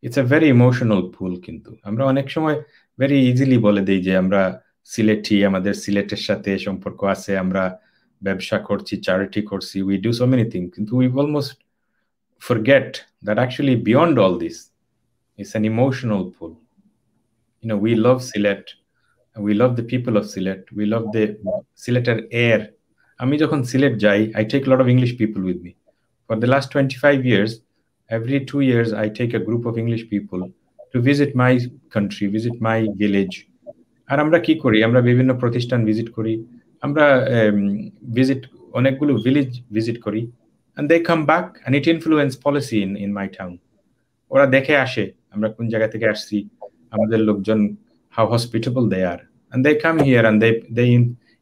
E: it's a very emotional pool. কিন্তু আমরা অনেক সময় very easily বলে দেই যে আমরা সিলেটি, আমাদের সিলেটের সাথে সম্পর্ক আছে, আমরা ব্যবসা করছি, charity করছি, we do so many things, কিন্তু we almost forget that actually beyond all this, it's an emotional pull. You know, we love Sylhet, we love the people of Sylhet, we love the Sylheter air. আমি যখন সিলেট যাই, I take a lot of English people with me. For the last 25 years, every 2 years, I take a group of English people to visit my country, visit my village. আর আমরা কি করি? আমরা বিভিন্ন প্রতিষ্ঠান visit করি, আমরা অনেকগুলো ভিলেজ ভিজিট করি, and they come back and it influence policy in my town. ওরা দেখে আসে আমরা কোন জায়গা থেকে আসছি, আমাদের লোকজন how hospitable they are, and they come here and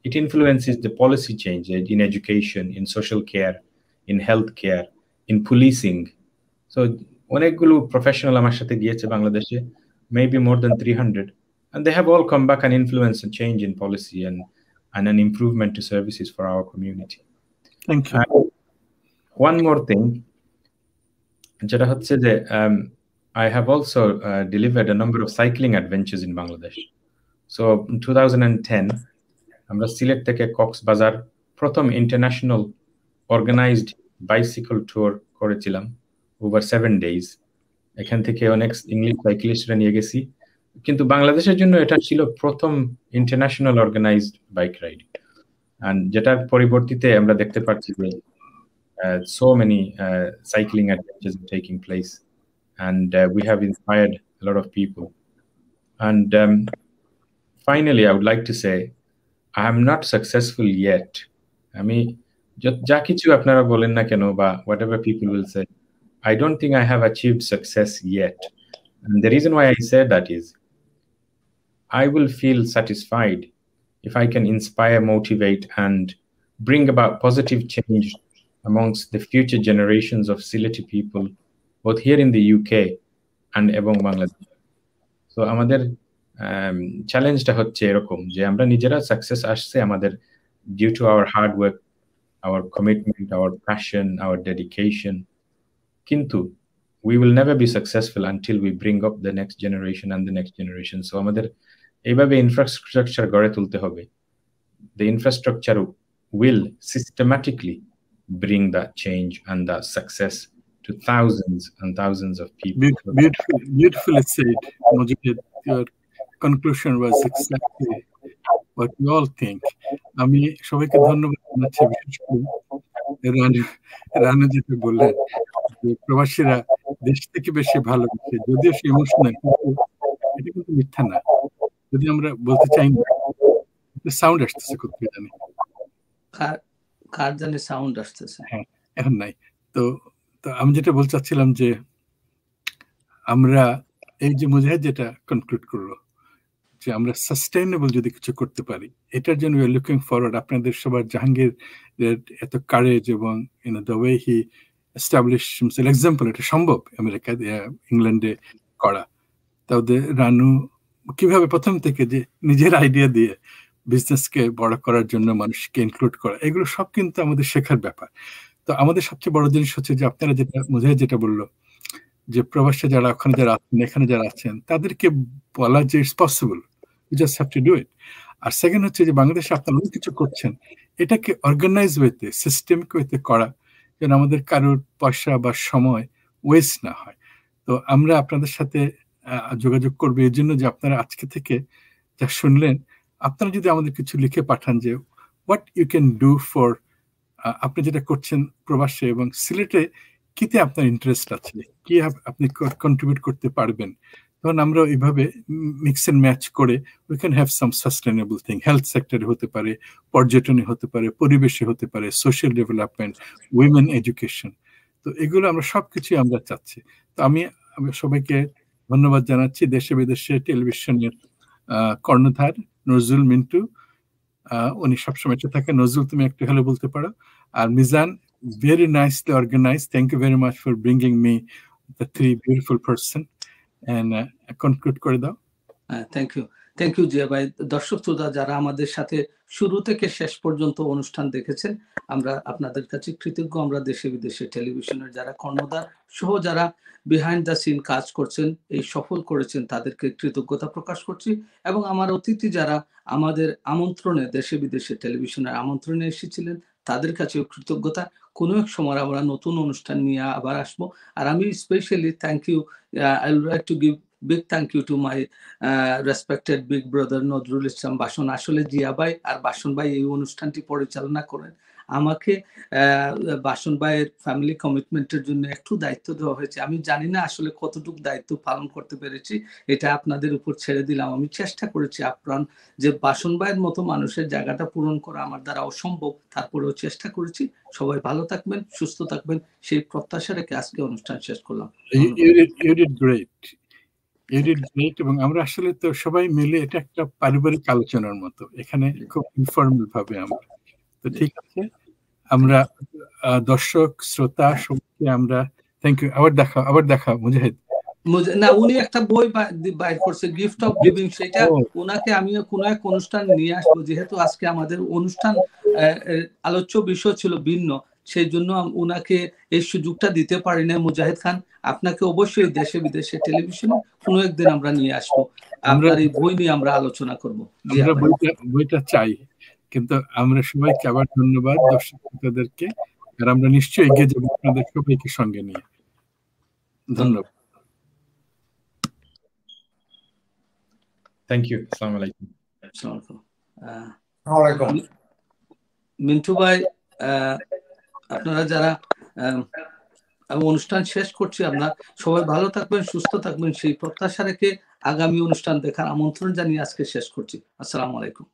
E: it influences the policy change in education, in social care, in health care, in policing. So অনেকগুলো প্রফেশনাল আমার সাথে গিয়েছে বাংলাদেশে, maybe more than 300, and they have all come back and influenced a change in policy and an improvement to services for our community.
A: Thank you.
E: One more thing, যেটা হচ্ছে যে I have also delivered a number of cycling adventures in Bangladesh. So in 2010, আমরা সিলেট থেকে কক্সবাজার প্রথম international organised bicycle tour করেছিলাম over 7 days. এখান থেকে অনেক ইংলিশ সাইক্লিস্টরা নিয়ে গেছি, কিন্তু বাংলাদেশের জন্য এটা ছিল প্রথম international organised bike ride, and যেটার পরিবর্তিতে আমরা দেখতে পাচ্ছি যে so many cycling adventures are taking place, and we have inspired a lot of people. And finally, I would like to say I am not successful yet. আমি যা কিছু আপনারা বলেন না কেন বা whatever people will say, I don't think I have achieved success yet. And the reason why I say that is I will feel satisfied if I can inspire, motivate, and bring about positive change amongst the future generations of Sylheti people, both here in the UK and among Bangladesh. So আমাদের চ্যালেঞ্জটা হচ্ছে এরকম যে আমরা নিজেরা success আসছে আমাদের due to our hard work, our commitment, our passion, our dedication, কিন্তু we will never be successful until we bring up the next generation and the next generation. So আমাদের এইভাবে ইনফ্রাস্ট্রাকচার গড়ে তুলতে হবে. The infrastructure will systematically bring that change and that success to thousands and thousands of people.
A: Beautifully said, Mujahid. Your conclusion was exactly what we all think. আমি সবাইকে ধন্যবাদ জানাচ্ছি, বিশেষ করে রানু যেটা বললেন যে প্রবাসীরা দেশ থেকে বেশি ভালোবাসে, যদিও সে ইমোশনাল, কিন্তু এটা কিন্তু মিথ্যা না। যদি আমরা বলতে চাই না, সাউন্ড আসতেছে কোথায় জানি,
C: কার জানি সাউন্ড আসতেছে,
A: হ্যাঁ এখন নাই। তো আমি যেটা বলতে চাচ্ছিলাম যে আমরা এই যে মুজাহিদ যেটা কনক্লুড করলো যে আমরা সাস্টেইনেবল যদি কিছু করতে পারি, এটার জন্য উই আর লুকিং ফরওয়ার্ড। আপনাদের সবার জাহাঙ্গীর এত কারেজ এবং the way he establish himself example, এটা সম্ভব আমেরিকা ইংল্যান্ডে করা। তাদের রানু কিভাবে প্রথম থেকে যে নিজের আইডিয়া দিয়ে বিজনেসকে বড় করার জন্য মানুষকে ইনক্লুড করা, এগুলো সব কিন্তু আমাদের শেখার ব্যাপার। তো আমাদের সবচেয়ে বড় জিনিস হচ্ছে যে আপনারা যেটা মুজাহিদ যেটা বললো যে প্রবাসে যারা ওখানে যারা আছেন, এখানে যারা আছেন, তাদেরকে বলা যে it's possible, you just have to do it. আর সেকেন্ড হচ্ছে যে বাংলাদেশে আপনারা অনেক কিছু করছেন, এটাকে অর্গানাইজ ওয়েতে, সিস্টেমিক ওয়েতে করা, যেন আমাদের কারোর পয়সা বা সময় ওয়েস্ট না হয়। তো আমরা আপনাদের সাথে যোগাযোগ করবো এই জন্য যে আপনারা আজকে থেকে যা শুনলেন, আপনারা যদি আমাদের কিছু লিখে পাঠান যে what you can do for, আপনি যেটা করছেন প্রবাসে এবং সিলেটে কিতে আপনার ইন্টারেস্ট আছে, কি আপনি কন্ট্রিবিউট করতে পারবেন, তখন আমরা এইভাবে মিক্স এন্ড ম্যাচ করে we can have some sustainable thing. Health সেক্টরে হতে পারে, পর্যটনে হতে পারে, পরিবেশে হতে পারে, সোশ্যাল ডেভেলপমেন্ট, উইমেন এডুকেশন। তো এগুলো আমরা সবকিছুই আমরা চাচ্ছি। তো আমি সবাইকে ধন্যবাদ জানাচ্ছি। দেশে বিদেশে টেলিভিশনের কর্ণধার নজরুল মিন্টু, উনি সবসময় থাকে। নজরুল, তুমি একটু হ্যালো বলতে পারো। আর Mizan, very nicely organized. Thank you very much for bringing me the three beautiful person. And conclude করে দাও।
C: Thank you. Thank you Zia ভাই। দর্শক শ্রোতা যারা আমাদের সাথে শুরু থেকে শেষ পর্যন্ত অনুষ্ঠান দেখেছেন, আমরা আপনাদের কাছে কৃতজ্ঞ। আমরা দেশে বিদেশে টেলিভিশনের যারা কর্ণধার সহ যারা বিহাইন্ড দ্য সিন কাজ করছেন, এই সফল করেছেন, তাদেরকে কৃতজ্ঞতা প্রকাশ করছি। এবং আমার অতিথি যারা আমাদের আমন্ত্রণে দেশে বিদেশে টেলিভিশনের আমন্ত্রণে এসেছিলেন, তাদের কাছেও কৃতজ্ঞতা। কোনো এক সময় আমরা নতুন অনুষ্ঠান নিয়ে আবার আসবো। আর আমি specially thank you, I would like to give big thank you to my respected big brother Nazrul Islam Basan. আসলে জিয়া ভাই আর বাসন ভাই এই অনুষ্ঠানটি পরিচালনা করেন। আমাকে বাসন ভাইয়ের ফ্যামিলি কমিটমেন্টের জন্য একটু দায়িত্ব দেওয়া হয়েছে। আমি জানি না আসলে কতটুকু দায়িত্ব পালন করতে পেরেছি, এটা আপনাদের উপর ছেড়ে দিলাম। আমি চেষ্টা করেছি আপ্রাণ যে বাসন ভাইয়ের মতো মানুষের জায়গাটা পূরণ করা আমার দ্বারা অসম্ভব, তারপরেও চেষ্টা করেছি। সবাই ভালো থাকবেন, সুস্থ থাকবেন, সেই প্রত্যাশা রেখে আজকে অনুষ্ঠান শেষ করলাম।
A: এবং আমরা আসলে তো সবাই মিলে এটা একটা পারিবারিক আলোচনার মতো, এখানে খুব ইনফর্মাল ভাবে আমরা তো ঠিক আছে। আমরা দর্শক শ্রোতা সবাইকে আমরা থ্যাংক ইউ। আবার দেখা মুজাহিদ
C: না, উনি একটা বই বাইর করছে, গিফট অফ গিভিং, সেটা ওনাকে আমি কোন এক অনুষ্ঠান নিয়ে আসবো। যেহেতু আজকে আমাদের অনুষ্ঠান আলোচ্য বিষয় ছিল ভিন্ন, সেই জন্য ওনাকে এই সুযোগটা দিতে পারি না। মুজাহিদ খান, আপনাকে অবশ্যই দেশে বিদেশে টেলিভিশনে কোনো একদিন আমরা নিয়ে আসবো, আপনার এই বই নিয়ে আমরা আলোচনা করবো।
A: বইটা চাই, কিন্তু আমরা সবাইকে আবার ধন্যবাদ দর্শকদেরকে, আর আমরা নিশ্চয়ই এগিয়ে যাবো আপনাদের সবাইকে সঙ্গে নিয়ে। ধন্যবাদ।
E: Thank you. আসসালামু আলাইকুম।
C: মিন্টু ভাই, আপনারা যারা আমি অনুষ্ঠান শেষ করছি, আপনারা সবাই ভালো থাকবেন, সুস্থ থাকবেন, সেই প্রত্যাশা রেখে আগামী অনুষ্ঠান দেখার আমন্ত্রণ জানিয়ে আজকে শেষ করছি। আসসালামু আলাইকুম।